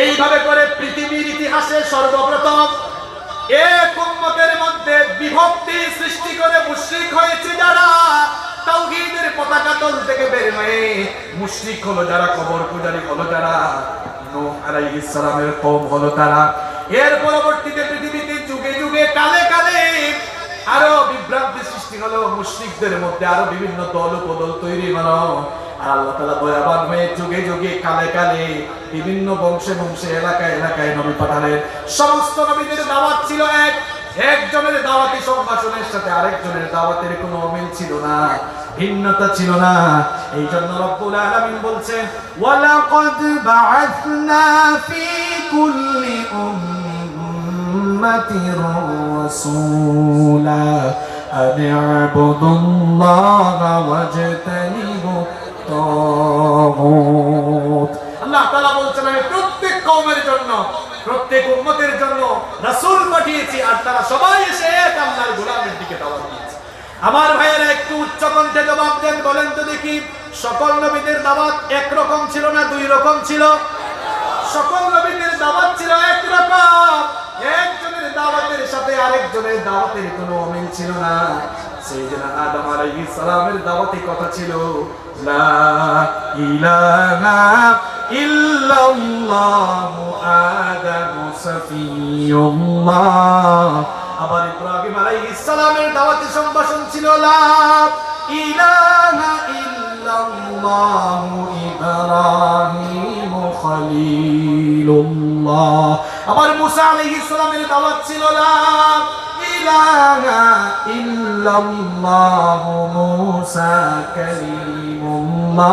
এইভাবে করে পৃথিবীর ইতিহাসে সর্বপ্রথম এক উম্মতের মধ্যে বিভক্তি সৃষ্টি করে মুশরিক হয়েছে যারা তাওহীদের পতাকা তল থেকে বের হয়ে মুশরিক হলো যারা কবর পূজারী হলো যারা নূহ আলাইহিস সালামের কওম হলো তারা এর পরবর্তীতে পৃথিবীতে যুগে যুগে কালে কালে আরো বিভ্রান্তি সৃষ্টি হলো মুশরিকদের মধ্যে আরো বিভিন্ন দল উপদল তৈরি হলো আর আল্লাহ তাআলা দয়াবান হয়ে যুগে যুগে কালে কালে বিভিন্ন বংশে বংশে এলাকায় এলাকায় নবী পাঠালেন সমস্ত নবীদের দাওয়াত ছিল একজনের দাওয়াতি সম্ভাষণের সাথে আরেকজনের দাওয়াতের কোনো অমিল ছিল না ভিন্নতা ছিল না এইজন্য রব্বুল আলামিন বলছেন ওয়ালাকাদ বাআসনা ফি কুল্লি উম্মাতির রাসূলা আন ইবুদুল্লাহা ওয়াজতানিবুত তাগুত আল্লাহ তাআলা বলছেন আমি প্রত্যেক কওমের জন্য প্রত্যেক উম্মতের জন্য রাসূল পাঠিয়েছি আর তারা সবাই এসে এক আল্লাহর গোলামের দিকে দাওয়াত দিয়েছে আমার ভাইয়েরা একটু উচ্চ কণ্ঠে জবাব দেন বলেন তো দেখি সকল নবীদের দাওয়াত এক রকম ছিল না দুই রকম ছিল সকল নবীদের দাওয়াত ছিল এক রকম একজনের দাওয়াতের সাথে আরেকজনের দাওয়াতের কোনো অমিল ছিল না সাইয়েদনা আদম আলাইহিস সালামের দাওয়াতের কথা ছিল লা ইলাহা ইল্লাল্লাহু আদামু সাফিয়ুল্লাহ আবার ইব্রাহিম আলাইহিস সালামের দাওয়াতি সম্ভাষণ ছিল লা ইলাহা ইল্লাল্লাহু ইব্রাহিম খলিলুল্লাহ আবার মুসা আলাইহিস সালামের দাওয়াত ছিল লা ইলাহা ইল্লাল্লাহু মুসা কালিমুল্লাহ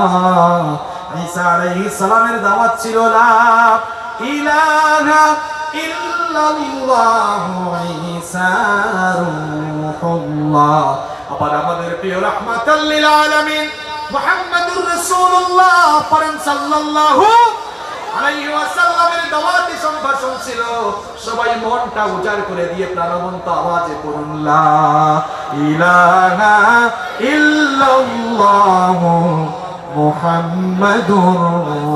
ঈসা আলাইহিস সালামের দাওয়াত ছিল লা ইলাহা ইল্লাল্লাহু ঈসা রূহুল্লাহ আবার আমাদের প্রিয় রাহমাতাল লিল আলামিন মুহাম্মাদুর রাসূলুল্লাহ পড়েন সাল্লাল্লাহু আলাইহি ওয়াসাল্লামের দাওয়াতি সম্ভাষণ ছিল সবাই মনটা উজাড় করে দিয়ে প্রাণবন্ত আওয়াজে পড়ুন লা ইলাহা ইল্লাল্লাহু মুহাম্মাদুর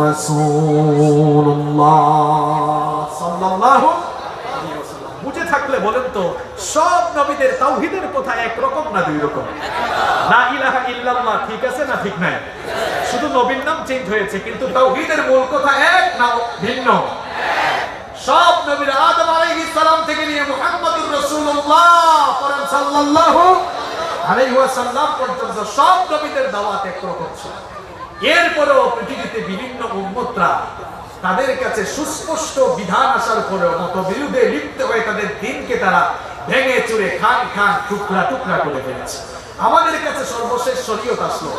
রাসূলুল্লাহ সাল্লাল্লাহু আলাইহি ওয়াসাল্লাম বুঝে থাকলে বলেন তো সব নবীদের তাওহীদের কথা এক রকম না দুই রকম লা ইলাহা ইল্লাল্লাহ ঠিক আছে না ঠিক নাই শুধু নবীর নাম চেঞ্জ হয়েছে কিন্তু তাওহীদের মূল কথা এক না ভিন্ন সব নবীরা আদম আলাইহিস সালাম থেকে নিয়ে মুহাম্মদুর রাসূলুল্লাহ পড়েন সাল্লাল্লাহু আলাইহি ওয়াসাল্লাম পর্যন্ত সব নবীদের দাওয়াত এক রকম ছিল এরপরেও পৃথিবীতে বিভিন্ন উম্মতরা তাদের কাছে সুস্পষ্ট বিধান আসার পরেও মতবিরোধে লিপ্ত হয়ে তাদের দ্বীনকে তারা ভেঙে চুরে খান খান টুকরা টুকরা করে ফেলেছে আমাদের কাছে সর্বশেষ শরীয়ত আসলো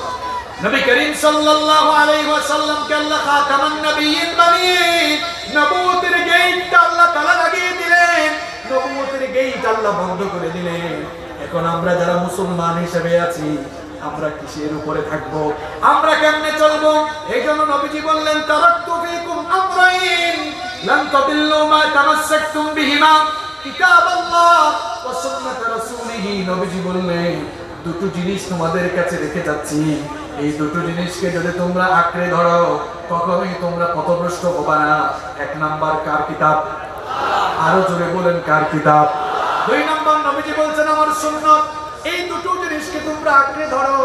নবী করিম সাল্লাল্লাহু আলাইহি ওয়াসাল্লামকে আল্লাহ খাতামুন নবিয়্যিন বানিয়ে নবুয়তের গেটটা আল্লাহ তাআলা লাগিয়ে দিলেন নবুয়তের গেট আল্লাহ বন্ধ করে দিলেন এখন আমরা যারা মুসলমান হিসেবে আছি আমরা কিসের উপরে থাকবো আমরা কেমনে চলবো এইজন্য নবীজি বললেন তারাকতু ফীকুম আমরাইন লান তাদিল্লু মা তামাসসাকতুম বিহিমা কিতাবাল্লাহ ওয়া সুন্নাত রাসূলিহি নবীজি বললেন দুটো জিনিস তোমাদের কাছে রেখে যাচ্ছি এই দুটো জিনিসকে যদি তোমরা আঁকড়ে ধরো কখনোই তোমরা পথভ্রষ্ট হবে না এক নাম্বার কার কিতাব আরো জোরে বলেন কার কিতাব দুই নাম্বার নবীজি বলছেন আমার সুন্নাত এই দুটো জিনিসকে তোমরা আঁকড়ে ধরো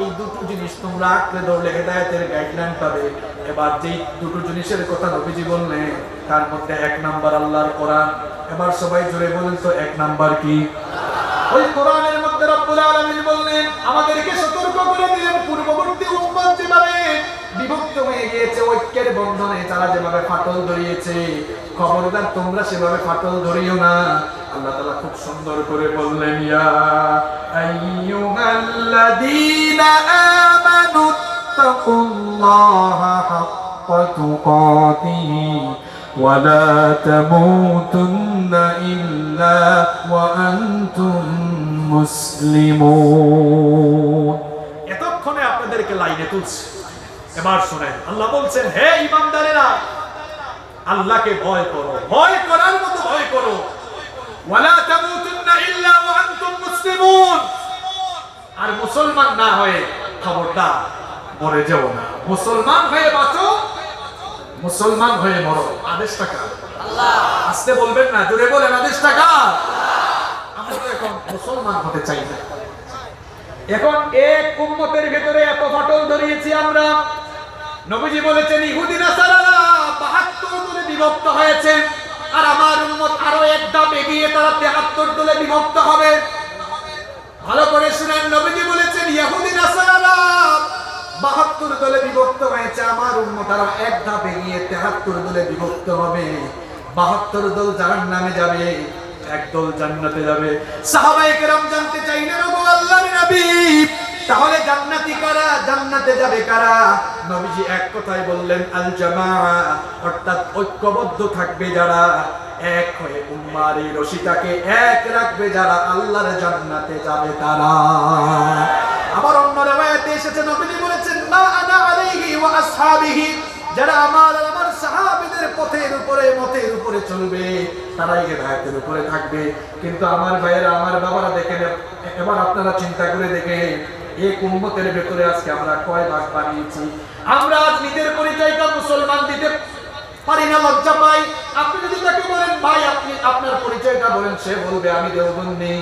এই দুটো জিনিস তোমরা আঁকড়ে ধরলে হেদায়েতের গাইডলাইন পাবে এবার যেই দুটো জিনিসের কথা নবীজি বললেন তার মধ্যে এক নাম্বার আল্লাহর কোরআন এবার সবাই জোরে বলেন তো এক নাম্বার কি ওই কোরআনের মধ্যে রব্বুল আলামিন বললেন আমাদেরকে সতর্ক করে দিলেন পূর্ববর্তী উম্মত যেভাবে বিভক্ত হয়ে গিয়েছে ঐক্যের বন্ধনে তারা যেভাবে ফাটল ধরিয়েছে খবরদার তোমরা সেভাবে ফাটল ধরিও না আল্লাহ তাআলা খুব সুন্দর করে বললেন ইয়া আইয়ুহাল্লাযীনা আমানু তাকুল্লাহা হাক্কা তুকাতিহি ولا تموتن إلا وأنتم مسلمون এতক্ষণে আপনাদেরকে লাইনে তুলছি এবার শুনেন আল্লাহ বলছেন হে ঈমানদারেরা আল্লাহকে ভয় করো ভয় করার মতো ভয় করো ওয়ালা তামুতুন্না ইল্লা ওয়া আনতুম মুসলিমুন আর মুসলমান না হয়ে খবরদার মরে যাও না মুসলমান হয়ে বাঁচো মুসলমান হয়ে মরো আদেশটা কার আল্লাহ আস্তে বলবেন না জোরে বলেন আদেশটা কার আমরা তো এখন মুসলমান হতে চাই না এখন এক উম্মতের ভিতরে এত ফাটল ধরিয়েছি আমরা নবীজি বলেছেন ইহুদি নাসারারা 72 দলে বিভক্ত হয়েছে আর আমার উম্মত আরো এক ধাপ এগিয়ে তারা 73 দলে বিভক্ত হবে ভালো করে শুনেন নবীজি বলেছেন ইহুদি নাসারারা 72 দলে বিভক্ত হয়েছে আমার উম্মত আরো এক ধাপ এগিয়ে 73 দলে বিভক্ত হবে 72 দল জাহান্নামে যাবে একদল জান্নাতে যাবে সাহাবায়ে কেরাম জানতে চাইলেন ওগো আল্লাহর নবী তাহলে জান্নাতি কারা জান্নাতে যাবে কারা নবীজি এক কথাই বললেন আল জামাআ অর্থাৎ ঐক্যবদ্ধ থাকবে যারা এক হয়ে উম্মার এই রশিটাকে এক রাখবে যারা আল্লাহর জান্নাতে যাবে তারা আবার অন্য riwayate এসেছে নবীজি বলেছেন মা আনা আলাইহি ওয়া আসহাবিহি যারা আমার সাহাবীদের পথের উপরে মতের উপরে চলবে তারাই হেদায়েতের উপরে থাকবে কিন্তু আমার ভাইয়েরা আমার বাবারা দেখেন এবার আপনারা চিন্তা করে দেখেন এই উম্মতের ভিতরে আজকে আমরা কয় ভাগ বানিয়েছি আমরা আজ নিজের পরিচয়টা মুসলমান দিতে পারি না লজ্জা পাই আপনি যদি তাকে বলেন ভাই আপনি আপনার পরিচয়টা বলেন সে বলবে আমি দেওবন্দি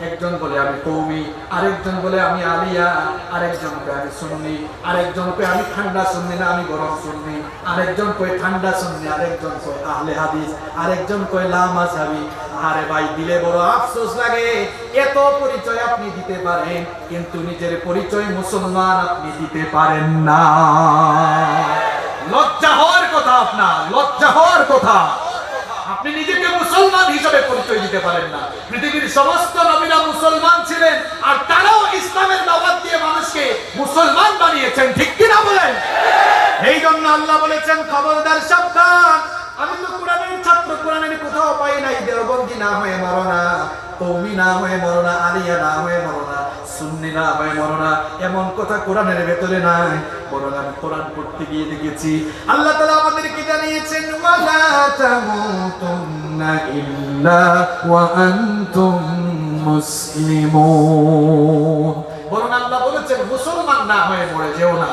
একজন বলে আমি কওমি আরেকজন বলে আমি আলিয়া আরেকজন বলে আমি সুন্নি আরেকজন কয় আমি ঠান্ডা সুন্নি না আমি গরম সুন্নি আরেকজন কয় ঠান্ডা সুন্নি আরেকজন কয় আহলে হাদিস আরেকজন কয় লা মাযহাবি আরে ভাই দিলে বড় আফসোস লাগে এত পরিচয় আপনি দিতে পারেন কিন্তু নিজের পরিচয় মুসলমান আপনি দিতে পারেন না লজ্জা হওয়ার কথা আপনার লজ্জা হওয়ার কথা আপনি নিজেকে মুসলমান হিসেবে পরিচয় দিতে পারেন না পৃথিবীর সমস্ত নবীরা মুসলমান ছিলেন আর তারাও ইসলামের দাওয়াত দিয়ে মানুষকে মুসলমান বানিয়েছেন ঠিক কি না বলেন এই জন্য আল্লাহ বলেছেন খবরদার সাবধান আমি তো কোরআনের ছাত্র কোরআনের কোথাও পাই নাই দেওবন্দি না হয়ে মরো না কওমি না হয়ে মরো না আলিয়া না হয়ে মরো না সুন্নি না হয়ে মরো না এমন কথা কোরআনের ভেতরে নাই বরং আমি কোরআন পড়তে গিয়ে দেখেছি আল্লাহ তাআলা আমাদেরকে জানিয়েছেন ওয়ালা তামুতুন্না ইল্লা ওয়া আনতুম মুসলিমুন বরং আল্লাহ বলেছেন মুসলমান না হয়ে মরে যেও না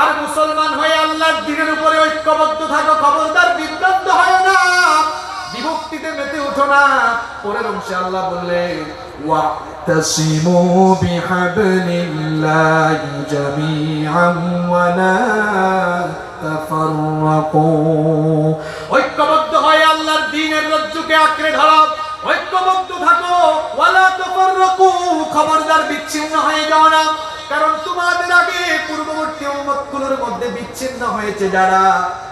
আর মুসলমান হয়ে আল্লাহর দ্বীনের উপরে ঐক্যবদ্ধ থাকো খবরদার বিভ্রান্ত হয় না বিভক্তিতে মেতে উঠো না পরের অংশে আল্লাহ বললেন ওয়াতাসিমু বিহাবলিল্লাহি জামিআন ওয়া লা তাফাররাকু ঐক্যবদ্ধ হয়ে আল্লাহর দ্বীনের রজ্জুকে আঁকড়ে ধরো ঐক্যবদ্ধ থাকো ওয়া লা তাফাররাকু খবরদার বিচ্ছিন্ন হয়ে যাও না কারণ তোমাদের আগে পূর্ববর্তী উম্মতগুলোর মধ্যে বিচ্ছিন্ন হয়েছে যারা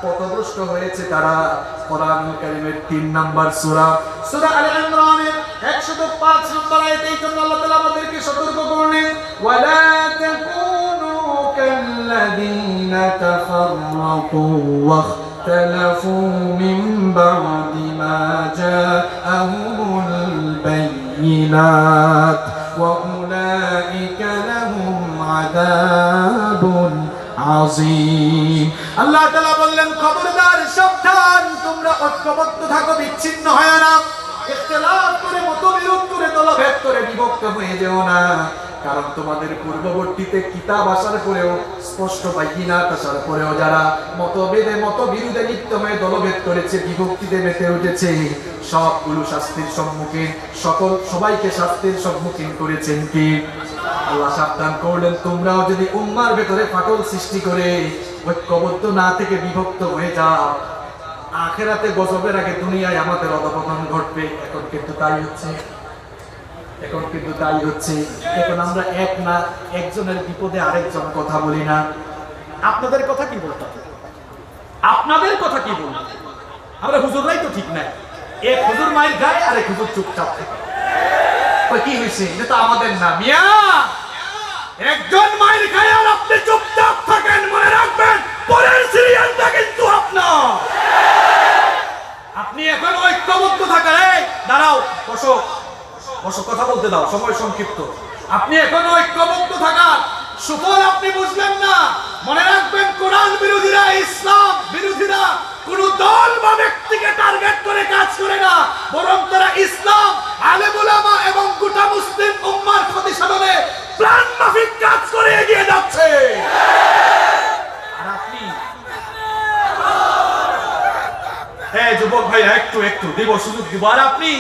পথভ্রষ্ট হয়েছে তারা কোরআনুল কারীমের 3 নাম্বার সূরা সূরা আলে ইমরানের 105 নম্বর আয়াতে এই জন্য আল্লাহ তাআলা আমাদেরকে সতর্ক করলেন ওয়ালা তাকুনু কাল্লাযীনা তাফাররাকু ওয়াখতালাফু মিন বা'দি মা জাআহুমুল বায়িনাত ওয়া উলাইকা লাহুম আযাবুন আযীম আল্লাহ তাআলা বললেন খবরদার সাবধান তোমরা ঐক্যবদ্ধ থাকো বিচ্ছিন্ন হয় না ইখতিলাফ করে মতবিরোধ করে দলভেদ করে বিভক্ত হয়ে যেও না কারণ তোমাদের পূর্ববর্তীতে কিতাব আসার পরেও স্পষ্ট বায়িনাত আসার পরেও যারা মতভেদে মতবিরোধে লিপ্ত হয়ে দলভেদ করেছে বিভক্তিতে মেতে উঠেছে সবগুলো শাস্তির সম্মুখীন সবাইকে শাস্তির সম্মুখীন করেছেন কি আল্লাহ সাবধান করলেন তোমরাও যদি উম্মার ভেতরে ফাটল সৃষ্টি করে ঐক্যবদ্ধ না থেকে বিভক্ত হয়ে যাও আখিরাতে গজবের আগে দুনিয়ায় আমাদের অধঃপতন ঘটবে এখন কিন্তু তাই হচ্ছে এখন আমরা এক না একজনের বিপদে আরেকজন কথা বলি না আপনাদের কথা কি বলতে আমরা হুজুররাই তো ঠিক নাই এক হুজুর মাইর খায় আর এক হুজুর চুপচাপ থাকে কি হয়েছে এটা তো আমাদের না মিয়া একজন মাইর খায় আর আপনি চুপচাপ থাকেন মনে রাখবেন পরের সিরিয়ালটা কিন্তু আপনার বসো বসো, কথা বলতে দাও, সময় সংক্ষিপ্ত। আপনি এখনো ঐক্যবদ্ধ থাকার সুফল আপনি বুঝলেন না। মনে রাখবেন, কোরআন বিরোধীরা, ইসলাম বিরোধীরা কোন দল বা ব্যক্তিকে টার্গেট করে কাজ করে না, বরং তারা ইসলাম, আলেম উলামা এবং গোটা মুসলিম উম্মাহর ক্ষতি সাধনে প্ল্যান মাফিক কাজ করে এগিয়ে যাচ্ছে। আর আপনি যুবক ভাই একটু একটু দিব, সুযোগ দিব। আর আপনি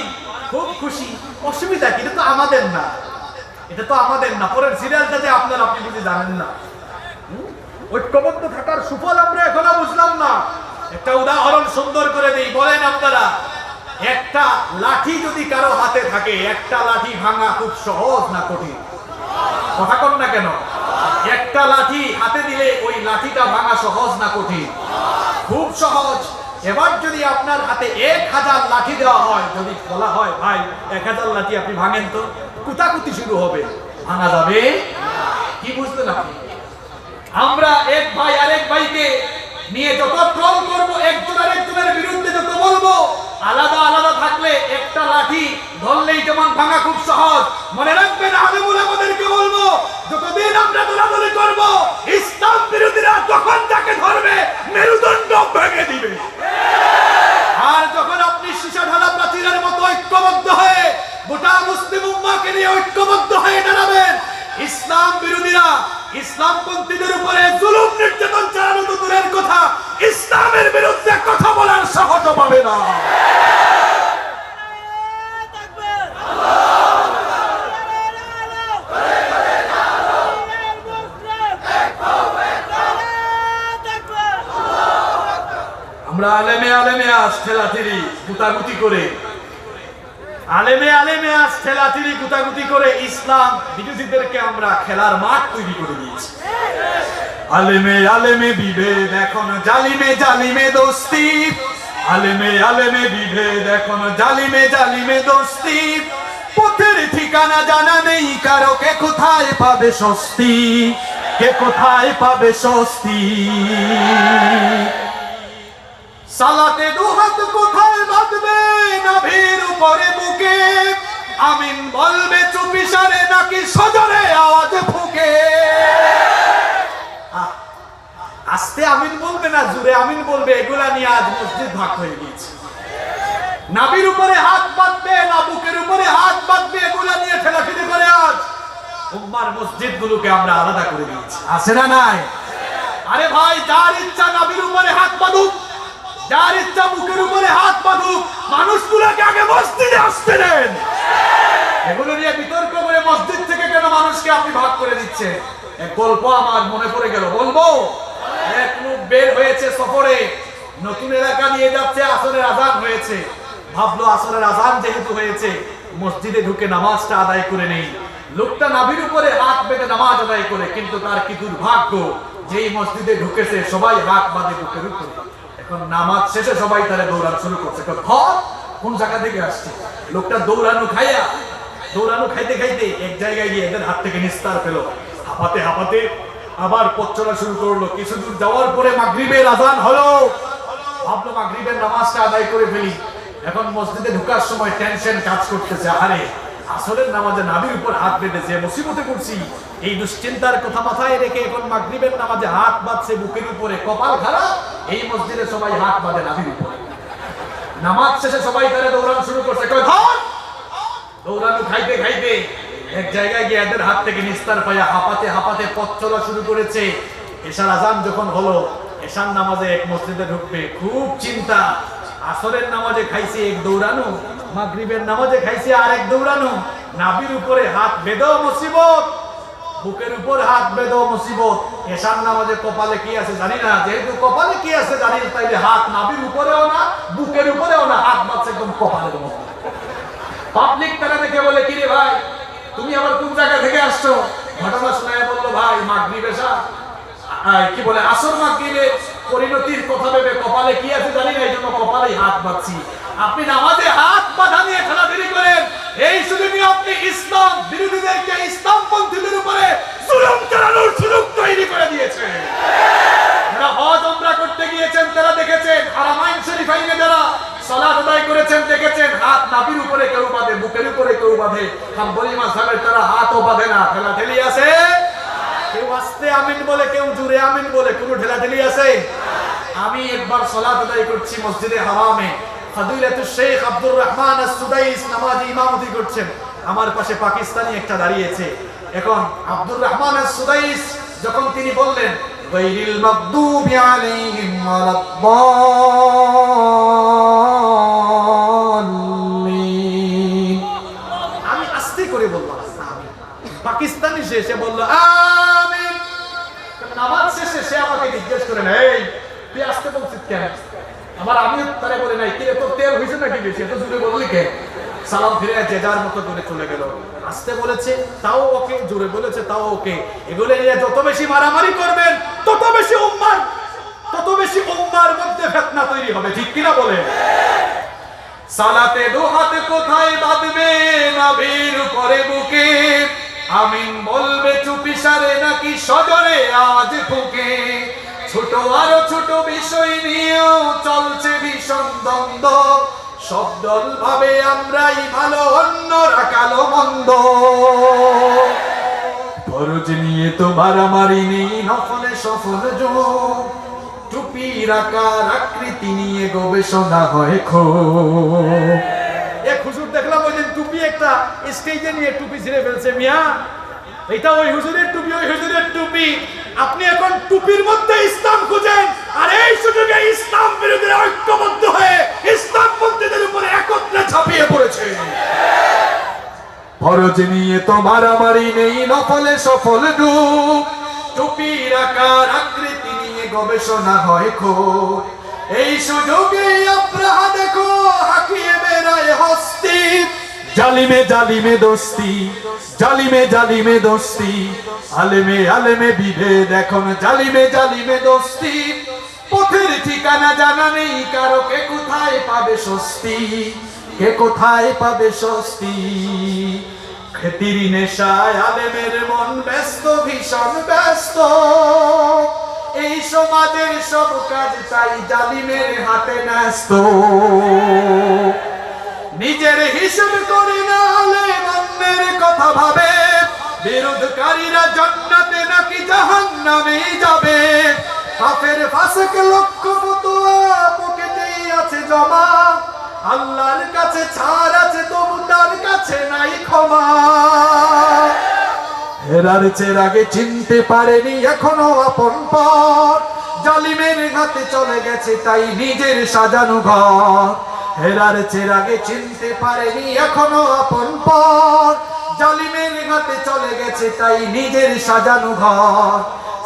খুব খুশি, অসুবিধা কি? এটা তো আমাদের না, এটা তো আমাদের না। পরের সিরিয়ালটা যে আপনার, আপনি বুঝে জানেন না। ঐক্যবদ্ধ থাকার সুফল আমরা এখনো বুঝলাম না। একটা উদাহরণ সুন্দর করে দেই, বলেন আপনারা, একটা লাঠি যদি কারো হাতে থাকে, একটা লাঠি ভাঙা খুব সহজ না কঠিন? কথা কন না কেন? একটা লাঠি হাতে দিলে ওই লাঠিটা ভাঙা সহজ না কঠিন? খুব সহজ। এবার যদি আপনার হাতে 1000 লাঠি দেওয়া হয়, যদি বলা হয় ভাই 1000 লাঠি আপনি ভাঙেন, তো কুতাকুতি শুরু হবে, ভাঙা যাবে? কি বুঝলেন আপনি? আমরা এক ভাই আরেক ভাইকে নিয়ে যত ট্রল করব, একজন আরেকজনের বিরুদ্ধে যত বলবো, আলাদা আলাদা থাকলে একটা লাঠি ধরলেই যেমন ভাঙা খুব সহজ, মনে রাখবেন আলেম উলামাদেরকে বলবো, যতদিন আমরা দলাদলি করব, ইসলাম বিরোধীরা তখন তাকে ধরবে, মেরুদণ্ড ভেঙে দিবে। আর যখন আপনি সীসা ঢালা প্রাচীরের মতো ঐক্যবদ্ধ হয়ে গোটা মুসলিম উম্মাহকে নিয়ে ঐক্যবদ্ধ হয়ে দাঁড়াবেন, ইসলাম বিরোধীরা, ইসলামপন্থীদের উপরে জুলুম নির্যাতন চালানো তো দূরের কথা, ইসলামের বিরুদ্ধে কথা বলার সাহস পাবে না। আমরা আলেমে আলেমে আজ ঠেলাঠেলি গুতাগুতি করে, আলেমে আলেমে আজ ঠেলাঠেলি গুতাগুতি করে ইসলাম বিরোধীদেরকে আমরা খেলার মাঠ তৈরি করে দিয়েছি। আলেমে আলেমে বিভেদ এখন জালিমে জালিমে দোস্তি, আলেমে আলেমে বিভেদ এখন জালিমে জালিমে দোস্তি, পথের ঠিকানা জানা নেই কারো, কে কোথায় পাবে স্বস্তি, কে কোথায় পাবে স্বস্তি। সালাতে দুহাত কোথায় বাঁধবে, নাভির উপরে বুকে, আমিন বলবে চুপিসারে নাকি সজরে আওয়াজ ফুকে। আস্তে আমিন বলবে না জোরে আমিন বলবে, এগুলা নিয়ে আজ মসজিদ ভাগ হয়ে গেছে। নাভির উপরে হাত বাঁধবে না বুকের উপরে হাত বাঁধবে, এগুলা নিয়ে ঠেলাঠেলি করে আজ উম্মার মসজিদগুলোকে আমরা আলাদা করে দিয়েছি। আছে না নাই? আরে ভাই, যার ইচ্ছা নাভির উপরে হাত বাঁধুক, যার ইচ্ছা বুকের উপরে হাত বাঁধুক, মানুষগুলোকে আগে মসজিদে আসতে দেন। এগুলো নিয়ে বিতর্ক করে মসজিদ থেকে কেন মানুষকে আপনি ভাগ করে দিচ্ছেন? এক গল্প আমার মনে পড়ে গেল, বলবো। এক লোক বের হয়েছে সফরে, নতুন এলাকা নিয়ে যাচ্ছে, আসরের আজান হয়েছে, ভাবলো আসরের আজান যেহেতু হয়েছে মসজিদে ঢুকে নামাজটা আদায় করে নেই। লোকটা নাভির উপরে হাত বেঁধে নামাজ আদায় করে, কিন্তু তার কি দুর্ভাগ্য, যেই মসজিদে ঢুকেছে সবাই হাত বাঁধে বুকের উপরে। এখন নামাজ শেষে সবাই তারা দৌড়ানো শুরু করছে, কোন জায়গা থেকে আসছে? লোকটা দৌড়ানো খাইতে খাইতে এক জায়গায় গিয়ে এদের হাত থেকে নিস্তার পেল, হাঁপাতে হাঁপাতে আবার পথ চলা শুরু করলো। কিছু দূর যাওয়ার পরে মাগরিবের আজান হলো, ভাবলো মাগরিবের নামাজটা আদায় করে ফেলি। এখন মসজিদে ঢোকার সময় টেনশন কাজ করতেছে, আরে আসরের নামাজে নাভির উপর হাত বেঁধেছে, মুসিবতে পড়ছি। এই দুশ্চিন্তার কথা মাথায় রেখে এখন মাগরিবের নামাজে হাত বাঁধছে বুকের উপরে, কপাল খারাপ, এই মসজিদে সবাই হাত বাঁধে নাভির উপরে। নামাজ শেষে সবাই তারা দৌড়ানো শুরু করছে, দৌড়ানো খাইতে খাইতে এক জায়গায় গিয়ে এদের হাত থেকে নিস্তার পাইয়া হাঁপাতে হাঁপাতে পথ চলা শুরু করেছে। এশার আজান যখন হলো, এশার নামাজে এক মসজিদে ঢুকবে, খুব চিন্তা। আসরের নামাজে খাইছে এক দৌড়ানো, মাগরিবের নামাজে খাইছে আর এক দৌড়ানো। নাভির উপরে হাত বেঁধেও মুসিবত, বুকের উপর হাত বেঁধেও মুসিবত। এশার নামাজে কপালে কি আছে জানি না, যেহেতু কপালে কি আছে জানি না, তাইলে হাত নাভির উপরেও না বুকের উপরেও না, হাত বাঁধছে একদম কপালের মতো। পাবলিক তারা দেখে বলে, কিরে ভাই তুমি আবার কোন জায়গা থেকে আসছো? ঘটনা শোনায় বললো, ভাই মাগরিব এশা কি বলে আসর মাগরিবে পরিণতির কথা ভেবে কপালে কি আছে জানি না, এই জন্য কপালেই হাত বাঁধছি। আপনি নামাজে হাত বাঁধা নিয়ে খেলাধুলি করেন, এই সুযোগে আপনি ইসলাম বিরোধীদেরকে, ইসলামপন্থীদের উপরে জুলুম চালানোর সুযোগ তৈরি করে দিয়েছেন। যারা হজ উমরা করতে গিয়েছেন তারা দেখেছেন, হারামাইন শরীফাইনে যারা সালাত আদায় করেছেন দেখেছেন, হাত নাভির উপরে কেউ বাঁধে, বুকের উপরে কেউ বাঁধে, হাম্বলি মাযহাবের তারা হাতও বাঁধে না। ঠেলাঠেলি আছে? কেউ আস্তে আমিন বলে, কেউ জোরে আমিন বলে, কোনো ঠেলাঠেলি আছে? আমি একবার সালাত আদায় করছি মসজিদে হারামে, ফাদিলাতুশ শেখ আব্দুর রহমান আস-সুদাইস নামাজি ইমামতি করছেন, আমার পাশে পাকিস্তানি একটা দাঁড়িয়েছে। এখন আব্দুর রহমান আস-সুদাইস যখন তিনি বললেন গায়রিল মাগদুবি আলাইহিম ওয়ালাদ-দাল্লিন, আমি আস্তে করে বললাম আমিন। পাকিস্তানি সে বলল আমিন। নামাজ শেষে সে আমাকে জিজ্ঞেস করে, এই তুই আস্তে বলছিস কেন? আমার আমিও তারে বলে নাই, কি রে তোর তেল হইছে নাকি বেশি, এত জোরে বললি কেন? সালাম ফিরে যে যার মতো করে চলে গেল। আস্তে বলেছে তাও ওকে, জোরে বলেছে তাও ওকে। এগুলো নিয়ে যত বেশি মারামারি করবেন তত বেশি উম্মার মধ্যে ফিতনা তৈরি হবে, ঠিক কিনা বলেন? সালাতে দু হাত কোথায় বাঁধবে, নাভির উপরে বুকে, আমিন বলবে চুপিসারে নাকি সজরে আওয়াজ ফুঁকে। ছোট আরো ছোট বিষয় নিয়েও চলছে ভীষণ দ্বন্দ্ব, সব দল ভাবে আমরাই ভালো, অন্যরা কালো মন্দ। ফরজ নিয়ে তো মারামারি নেই, নফলে সফল যোগ, টুপির আকার আকৃতি নিয়ে গবেষণা হয় খুব। এক হুজুর দেখলাম ওই দিন টুপি একটা স্টেজে নিয়ে টুপি ছিঁড়ে ফেলছে। মিয়া, এটা ওই হুজুরের টুপি, ওই হুজুরের টুপি। আপনি এখন টুপির মধ্যে ইসলাম খুঁজেন, আর এই সুযোগে ইসলাম বিরোধীরা ঐক্যবদ্ধ হয়ে ইসলামপন্থীদের উপরে একত্রে ঝাঁপিয়ে পড়েছে। ফরজ নিয়ে তো মারামারি নেই, নফলে সফল ডুব, টুপির আকার আকৃতি নিয়ে গবেষণা হয় খুব। এই সুযোগে আপনারা দেখো হাকিয়ে বেড়ায় হস্তি, জালিমে জালিমে দোস্তি, জালিমে জালিমে দোস্তি, আলেমে আলেমে বিভেদ, এখন জালিমে জালিমে দোস্তি। পথের ঠিকানা জানা নেই কারো, কে কোথায় পাবে স্বস্তি, কে কোথায় পাবে স্বস্তি। খেতির নেশায় আলেমের মন ব্যস্ত, ভীষণ ব্যস্ত, এই সমাজের সব কাজ তাই জালিমের হাতে ন্যস্ত। নিজের হিসাব করে না আলেম অন্যের কথা ভাবে, বিরোধকারীরা জান্নাতে নাকি জাহান্নামে যাবে। কাফের ফাসিক লক্ষ ফতোয়া পকেটেই আছে জমা, আল্লাহর কাছে ছাড় আছে তবু তার কাছে নাই ক্ষমা। হেরার চেরাগে চিনতে পারেনি এখনো আপন পথ, জালিমের হাতে চলে গেছে তাই নিজের সাজানো ঘর। হেরার চেরাগে চিনতে পারেনি এখনো আপন পথ, জালিমের হাতে চলে গেছে তাই নিজের সাজানো ঘর।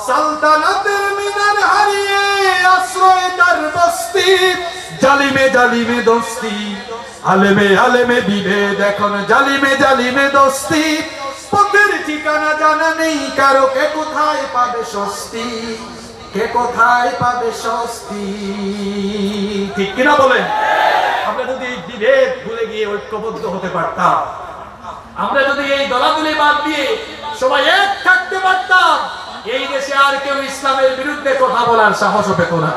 সালতানাতের মিনার হারিয়ে আশ্রয় তার বস্তি, জালিমে জালিমে দোস্তি, আলেমে আলেমে বিভেদ, এখন জালিমে জালিমে দোস্তি। পথের ঠিকানা জানা নেই কারো, কে কোথায় পাবে স্বস্তি, কে কোথায় পাবে স্বস্তি, ঠিক কিনা বলেন? আমরা যদি এই বিভেদ ভুলে গিয়ে ঐক্যবদ্ধ হতে পারতাম, আমরা যদি এই দলাদলি বাদ দিয়ে সবাই এক থাকতে পারতাম, এই দেশে আর কেউ ইসলামের বিরুদ্ধে কথা বলার সাহস পেত না।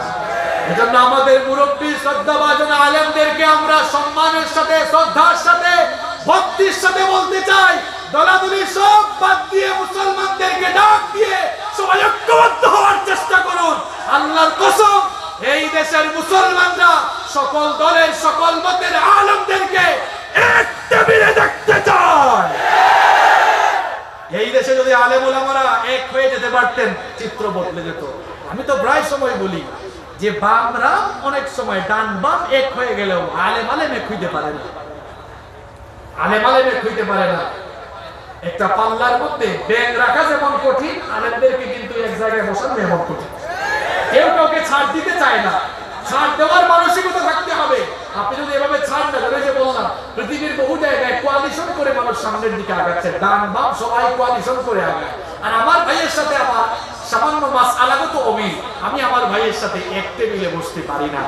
এজন্য আমাদের মুরব্বী শ্রদ্ধাভাজন আলেমদেরকে আমরা সম্মানের সাথে, শ্রদ্ধার সাথে, ভক্তির সাথে বলতে চাই, দলাদলি সব বাদ দিয়ে মুসলমানদেরকে ডাক দিয়ে সবাই ঐক্যবদ্ধ হওয়ার চেষ্টা করুন। আল্লাহর কসম, এই দেশের মুসলমানরা সকল দলের, সকল মতের আলেমদেরকে এক টেবিলে দেখতে চায়। এই দেশে যদি আলেম ওলামারা এক হয়ে যেতে পারতেন, চিত্র বদলে যেত। আমি তো প্রায় সময় বলি যে বামরা অনেক সময়, ডান বাম এক হয়ে গেলেও আলেম আলেম এক হইতে পারে না, আলেম আলেম এক হইতে পারে না। একটা পাল্লার মধ্যে ব্যাগ রাখা যেমন কঠিন, আলেমদেরকে কিন্তু এক জায়গায় বসানো এমন কঠিন। কেউ কাউকে ছাড় দিতে চায় না, ছাড় দেওয়ার মানসিকতা থাকতে হবে। আপনি যদি এভাবে ছাড় না করে, যে বললাম পৃথিবীর বহু জায়গায় কোয়ালিশন করে মানুষ সামনের দিকে আগাচ্ছে, ডান বাম সবাই কোয়ালিশন করে আগায়। আর আমার ভাইয়ের সাথে আমার সামান্য মাসআলাগত অমিল, আমি আমার ভাইয়ের সাথে এক টেবিলে বসতে পারি না।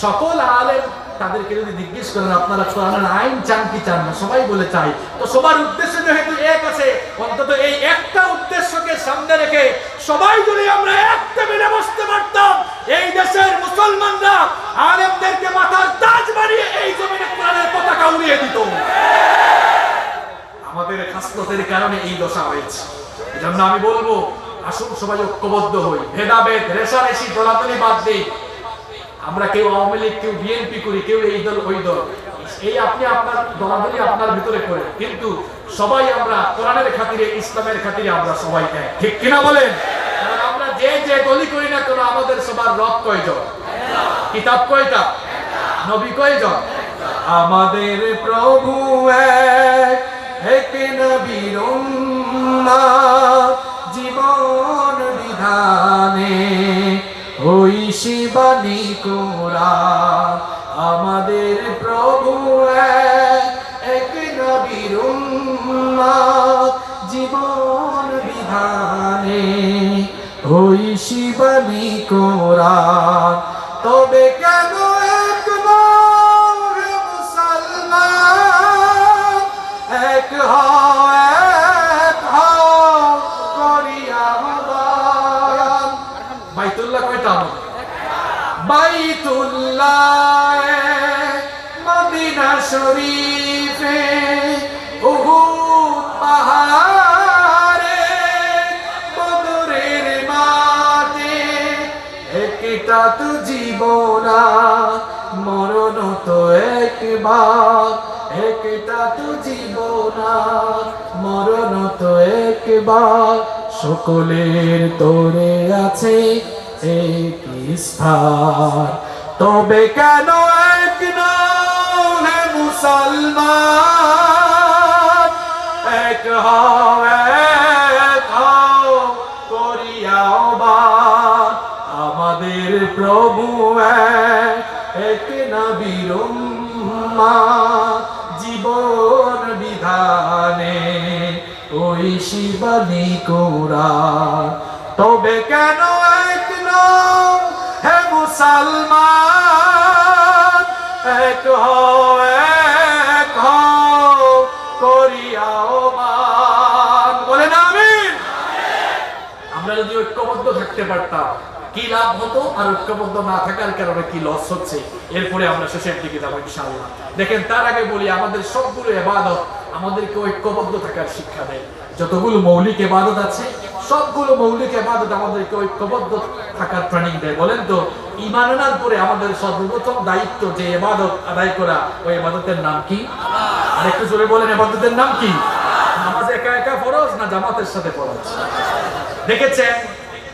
সকল আলেম তাদেরকে যদি জিজ্ঞেস করেন আপনারা কোরআনের আইন চান কি চান না, সবাই বলে চাই। তো সবার উদ্দেশ্য যেহেতু এক আছে, অন্তত এই একটা উদ্দেশ্যকে সামনে রেখে সবাই যদি আমরা এক টেবিলে বসতে পারতাম, এই দেশের মুসলমানরা আলেমদেরকে মাথার তাজ বানিয়ে এই জমিনে কোরআনের পতাকা উড়িয়ে দিত। আমাদের খাসলতের কারণে এই দশা হয়েছে। এজন্য আমি বলবো, আসুন সবাই ঐক্যবদ্ধ হই, ভেদাভেদ রেষারেষি দলাদলি বাদ দিই। আমরা কেউ আওয়ামী লীগ, কেউ বিএনপি করি, কেউ এই দল ওই দল, এই আপনি আপনার দলাদলি আপনার ভিতরে করে, কিন্তু সবাই আমরা কোরআনের খাতিরে, ইসলামের খাতিরে আমরা সবাই এক, ঠিক কিনা বলেন? কারণ আমরা যে যে দলই করি না কেন, আমাদের সবার রব কয়জন, কিতাব কয়টা, নবী কয়জন? আমাদের প্রভু এক, এক নবীর উম্মত, জীবন বিধানে ওই শিবানী কোরআন। আমাদের প্রভু এক, এক নবীর উম্মত, জীবন বিধানে ওই শিবানী কোরআন। তবে কেন এক নও হে মুসলমান, এক হও, এক হও করিয়া আহ্বান। বাইতুল্লাহ কয়টা আমাদের? বাইতুল্লাহ মদিনা শরীফে, উহুদ পাহাড়ে, বদরের মাঠে, একটা তো জীবন মরণ তো একবার, একটা তো জীবন মরণ তো একবার, সকলের তোরে আছে এক স্থান। তবে কেন এক নও হে মুসলমান, এক হও, এক হও করিয়া আহ্বান। আমাদের প্রভু এক, এক নবীর উম্মত, জীবন বিধানে ওই শিবানী কোরআন। তবে কেন এক নও হে মুসলমান, এক হও, এক হও করিয়া আহ্বান। বলেন আমিন। আমরা যদি ঐক্যবদ্ধ থাকতে পারতাম কি লাভ হতো, আর ঐক্যবদ্ধ না থাকার কারণে কি লস হচ্ছে, এরপরে আমরা শেষের দিকে যাবো ইনশাআল্লাহ। দেখেন, তার আগে বলি, আমাদের সবগুলো ইবাদত আমাদেরকে ঐক্যবদ্ধ থাকার শিক্ষা দেয়। যতগুলো মৌলিক ইবাদত আছে, সবগুলো মৌলিক ইবাদত আমাদেরকে ঐক্যবদ্ধ থাকার ট্রেনিং দেয়। বলেন তো, ঈমান আনার পরে আমাদের সর্বপ্রথম দায়িত্ব যে ইবাদত আদায় করা, ওই ইবাদতের নাম কি? আর একটু জোরে বলেন, ইবাদতের নাম কি? নামাজ একা একা ফরজ না জামাতের সাথে ফরজ? দেখেছেন,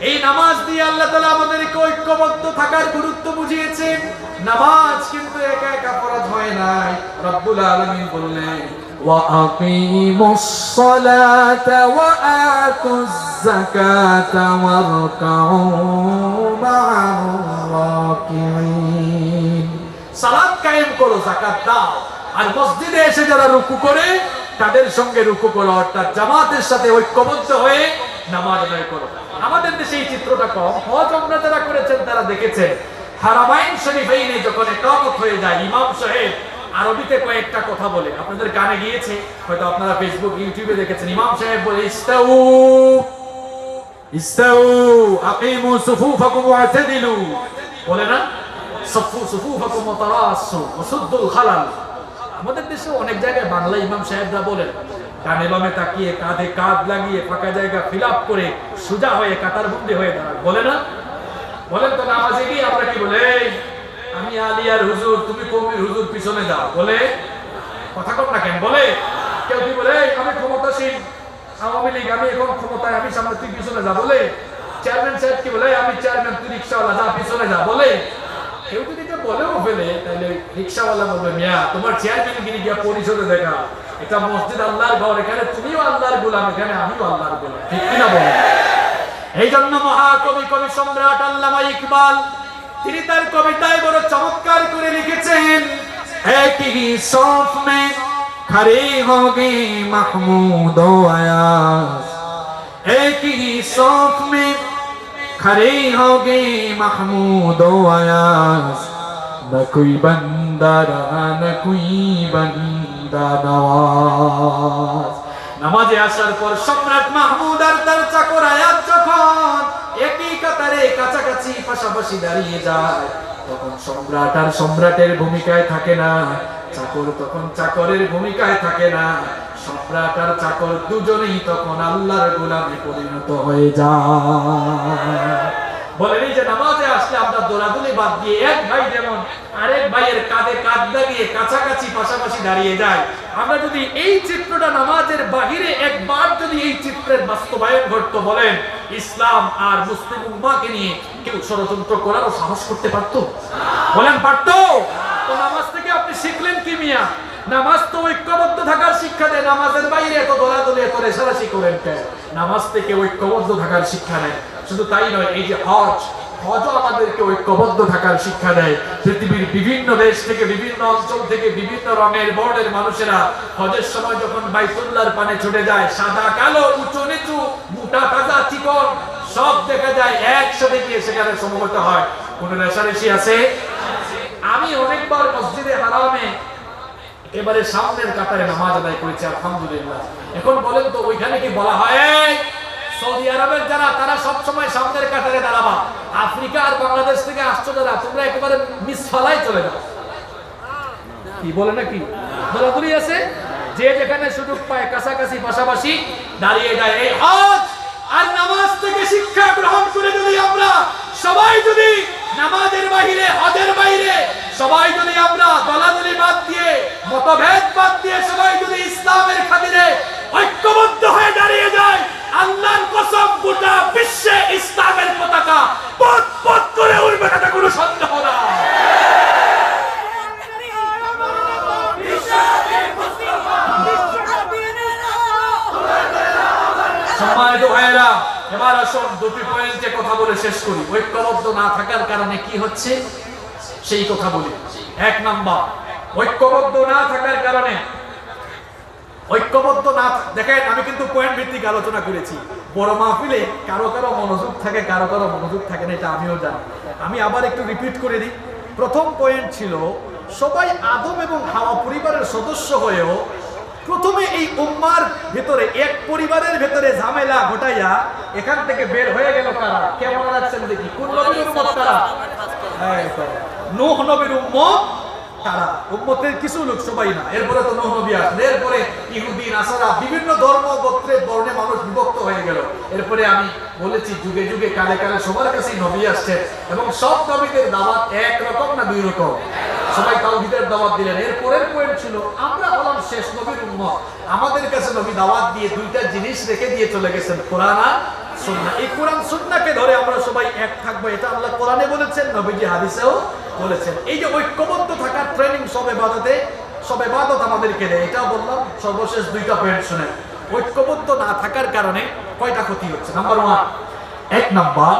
এই নামাজ দিয়ে আল্লাহ তাআলা আমাদেরকে ঐক্যবদ্ধ থাকার গুরুত্ব বুঝিয়েছেন। নামাজ কিন্তু একা একা ফরজ হয় নাই। রব্বুল আলামিন বললেন, ওয়া আকিমুস সালাতা ওয়া আতুজ যাকাতা ওয়ারকাউ মা'আর রাকিঈন। সালাত কায়েম করো, যাকাত দাও, আর মসজিদে এসে যারা রুকু করে তাদের সঙ্গে রুকু করো, অর্থাৎ জামাতের সাথে ঐক্যবদ্ধ হয়ে নামাজ আদায় করো। আমাদের দেশে এই চিত্রটা কম। হজ ওমরা যারা করেছেন তারা দেখেছেন, হারামাইন শরীফাইনে যখন ইকামত হয়ে যায়, ইমাম সাহেব আরবিতে কয়েকটা কথা বলে, আপনাদের কানে গিয়েছে, হয়তো আপনারা ফেসবুক ইউটিউবে দেখেছেন। ইমাম সাহেব বলে, ইস্তাউ ইস্তাউ আকিমু সুফুফাকুম ওয়াতাদিলু, বলে না, সাফু সুফুফাকুম ওয়া তারাসু ওয়া সুদ্দুল খালাল। আমাদের দেশে অনেক জায়গায় বাংলা ইমাম সাহেবরা বলেন, ডানে বামে তাকিয়ে, কাঁধে কাঁধ লাগিয়ে, ফাঁকা জায়গা ফিল আপ করে সোজা হয়ে কাতার বন্দী হয়ে দাঁড়ান, বলে না? বলেন তো, নামাজে গিয়ে আমরা কি বলে, আমি আলিয়ার হুজুর, তুমি কওমির হুজুর, পিছনে যাও, বলে? কথা কম না কেন? বলে? কেউ কি বলে, আমি ক্ষমতাসীন আওয়ামী লীগ, আমি এখন ক্ষমতায়, আমি সামনে, তুই পিছনে যা, বলে? চেয়ারম্যান সাহেব কি বলে, আমি চেয়ারম্যান, তুই রিক্সাওয়ালা, যা পিছনে যা, বলে? কেউ যদি বলেও ফেলে, তাহলে রিক্সাওয়ালা বলবে, মিয়া তোমার চেয়ারম্যান গিরি গিয়া পরিষদে দেখা, এটা মসজিদ আল্লাহর ঘর, এখানে তুমিও আল্লাহর গোলাম, এখানে আমিও আল্লাহর গোলাম, ঠিক কিনা বলেন? এই জন্য মহাকবি, কবি সম্রাট আল্লামা ইকবাল, তিনি তার কবিতায় বড় চমৎকার করে লিখেছেন, এক হি সফ মে খড়ে হোগে মাহমুদ ও আয়াজ, এক হি সফ মে खड़े होगे महमूद ও আয়াজ, न कोई बंदा रहा न कोई बंदा नवाज। নামাজে আসার পর সম্রাট মাহমুদ আর তার চাকর আয়াজ যখন একই কাতারে কাছাকাছি পাশাপাশি দাঁড়িয়ে যায়, তখন সম্রাট আর সম্রাটের ভূমিকায় থাকে না, চাকর তখন চাকরের ভূমিকায় থাকে না, সম্রাট আর চাকর দুজনেই তখন আল্লাহর গোলামে পরিণত হয়ে যায়। বলেন এই যে নামাজে আসলে আমরা দৌড়াদৌড়ি বাদ দিয়ে এক ভাই যেমন আরেক ভাইয়ের কাঁধে কাঁধ লাগিয়ে কাছাকাছি পাশাপাশি দাঁড়িয়ে যায়, আমরা যদি এই চিত্রটা নামাজের বাহিরে একবার যদি এই চিত্রের বাস্তবায়ন ঘটতো, বলেন ইসলাম আর মুসলিম উম্মাহকে নিয়ে কেউ ষড়যন্ত্র করারও সাহস করতে পারতো? বলেন পারতো? তো নামাজ থেকে আপনি শিখলেন কি মিয়া? নামাজ তো ঐক্যবদ্ধ থাকার শিক্ষা দেয়, নামাজের বাইরে এত দৌড়াদৌড়ি এত রেশারেশি করেন কেন? নামাজ থেকে ঐক্যবদ্ধ থাকার শিক্ষা নেয়। শুধু তাই নয়, এই যে হজও আমাদেরকে ঐক্যবদ্ধ থাকার শিক্ষা দেয়। পৃথিবীর বিভিন্ন দেশ থেকে, বিভিন্ন অঞ্চল থেকে, বিভিন্ন রঙের বর্ণের মানুষেরা হজের সময় যখন বাইতুল্লাহর পানে ছুটে যায়, সাদা কালো উঁচু নিচু মোটা তাজা চিকন সব দেখা যায়, একসাথে গিয়ে সেখানে সমবেত হয়। কোন রেশারেশি আছে? আমি অনেকবার মসজিদে হারামে এবারে সামনের কাতারে নামাজ আদায় করেছি, আলহামদুলিল্লাহ। এখন বলেন তো ওইখানে কি বলা হয় সৌদি আরবের যারা তারা সব সময় সামনের কাতারে দাঁড়াবা, আফ্রিকা আর বাংলাদেশ থেকে আসছো যারা তোমরা একেবারে মিসফালাই চলে যাও? কি বলে নাকি দৌড়াদৌড়ি আছে? যে যেখানে সুযোগ পায় কাছাকাছি পাশাপাশি দাঁড়িয়ে যায়। এই হজ আর নামাজ থেকে শিক্ষা গ্রহণ করে যদি আমরা সবাই যদি নামাজের বাইরে হজের বাইরে সবাই যদি আমরা দলাদলি বাদ দিয়ে মতভেদ বাদ দিয়ে সবাই যদি ইসলামের খাতিরে ঐক্যবদ্ধ হয়ে দাঁড়িয়ে যায়, আল্লাহর কসম গোটা বিশ্বে ইসলামের পতাকা পথ পথ করে উড়বে, এটা কোনো সন্দেহ না। সম্মানিত ভাইয়েরা, এবার আসুন দুটি পয়েন্টে কথা বলে শেষ করি। ঐক্যবদ্ধ না থাকার কারণে কি হচ্ছে সেই কথা বলি। এক নাম্বার, ঐক্যবদ্ধ না থাকার কারণে ঐক্যবদ্ধ না দেখেন, আমি কিন্তু পয়েন্ট ভিত্তিক আলোচনা করেছি। বড় মাহফিলে কারো কারো মনোযোগ থাকে, কারো কারো মনোযোগ থাকে না, এটা আমিও জানি। আমি আবার একটু রিপিট করে দিই। প্রথম পয়েন্ট ছিল সবাই আদম এবং হাওয়া পরিবারের সদস্য হয়েও প্রথমে এই উম্মার ভিতরে এক পরিবারের ভিতরে ঝামেলা ঘটাইয়া এখান থেকে বের হয়ে গেল কারা? কেমন লাগছেন দেখি? কোন নবীর উম্মত তারা? নূহ নবীর উম্মত তারা। উম্মতের কিছু লোক, সবাই না। এরপরে তো নূহ নবী আসলেন, এরপরে ইহুদি নাসারা বিভিন্ন ধর্ম গোত্রের বর্ণে মানুষ বিভক্ত হয়ে গেল। এরপরে আমি বলেছি যুগে যুগে কালে কালে সবার কাছেই নবী আসছে এবং সব নবীদের দাওয়াত এক রকম না দুই রকম? সবাই তাওহীদের দাওয়াত দিলেন। এরপরের পয়েন্ট ছিল আমরা হলাম শেষ নবীর উম্মত, আমাদের কাছে নবী দাওয়াত দিয়ে দুইটা জিনিস রেখে দিয়ে চলে গেছেন, কোরআন আর সুন্নাহ। এই কোরআন সুন্নাহকে ধরে আমরা সবাই এক থাকবো, এটা আল্লাহ কোরআনে বলেছেন, নবীজি হাদিসেও বলেছেন। এই যে ঐক্যবদ্ধ থাকার ট্রেনিং সব ইবাদত আমাদেরকে দেয়, এটা বললাম। সর্বশেষ দুইটা পয়েন্ট শুনেন। ঐক্যবদ্ধ না থাকার কারণে কয়টা ক্ষতি হচ্ছে? নাম্বার ওয়ান, এক নাম্বার,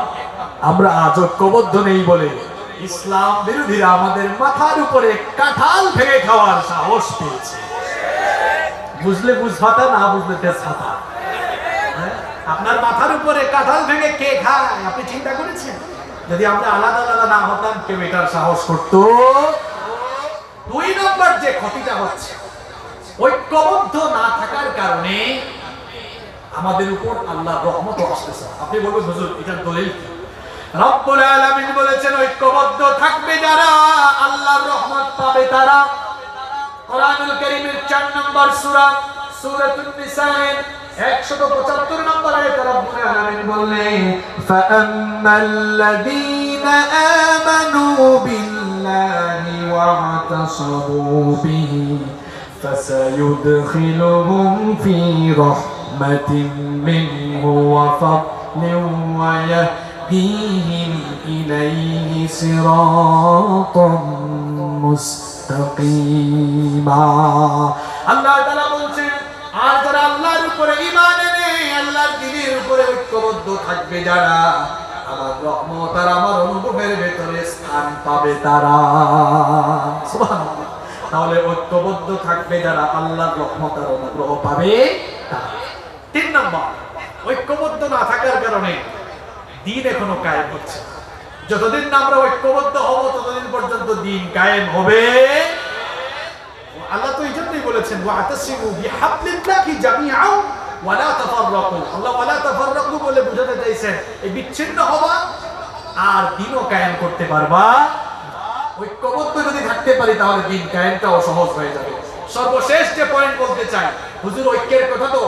আমরা আজ ঐক্যবদ্ধ নেই বলে ইসলাম বিরোধীরা আমাদের মাথার উপরে কাঁঠাল ভেঙে খাওয়ার সাহস পেয়েছে। বুঝলে বুঝফাতা, না বুঝলে তেজপাতা। আপনার মাথার উপরে কাঁঠাল ভেঙে কে খায় আপনি চিন্তা করেছেন? যদি আমরা আলাদা আলাদা না হতাম, কেউ এটার সাহস করতো? দুই নম্বর যে ক্ষতিটা হচ্ছে, ঐক্যবদ্ধ না থাকার কারণে আমাদের উপর আল্লাহর রহমত আসতেছে। আপনি বলবেন হুজুর এটার দলিল কি? রব্বুল আলামিন বলেছেন ঐক্যবদ্ধ থাকবে যারা আল্লাহর রহমত পাবে তারা। কোরআনুল কারীমের 4 নম্বর সূরা সূরাতুন নিসার 175 নম্বর আয়াতে রব্বুল আলামিন বললেন, ফাআম্মাল্লাযীনা আমানু বিল্লাহি ওয়া'তাসামু বিহি ফাসায়ুদখিলুহুম ফি রাহমাতিন মিনহু ওয়া ফাদলিন ওয়া ইয়াহদিহিম ইলাইহি সিরাতাম মুস্তাকিমা। আল্লাহ তাআলা বলছেন, আর যারা আল্লাহর উপরে ঈমান এনে আল্লাহর দ্বীনের উপরে ঐক্যবদ্ধ থাকবে যারা, আমার রহমত আর আমার অনুগ্রহের ভেতরে স্থান পাবে তারা। সুবহানাল্লাহ। তাহলে ঐক্যবদ্ধ থাকবে যারা, আল্লাহর রহমত আর অনুগ্রহ পাবে তারা। 3 নম্বর, ঐক্যবদ্ধ না থাকার কারণে দ্বীন এখনো কায়েম হচ্ছে। যতদিন না আমরা ঐক্যবদ্ধ হব ততদিন পর্যন্ত দ্বীন কায়েম হবে। আল্লাহ তো এই জন্যই বলেছেন, ওয়াতাসিমু বিহাবলিল্লাহি জামিআন ওয়া লা তাফাররাকু। আল্লাহ ওয়া লা তাফাররাকু বলে বুঝাতে চাইছেন এই বিচ্ছিন্ন হবা আর দ্বীনও কায়েম করতে পারবা। ঐক্যবদ্ধ যদি থাকতে পারি তাহলে দিন কায়েমটাও সহজ হয়ে যাবে। সর্বশেষ যে পয়েন্ট বলতে চাই, হুজুর ঐক্যের কথা তো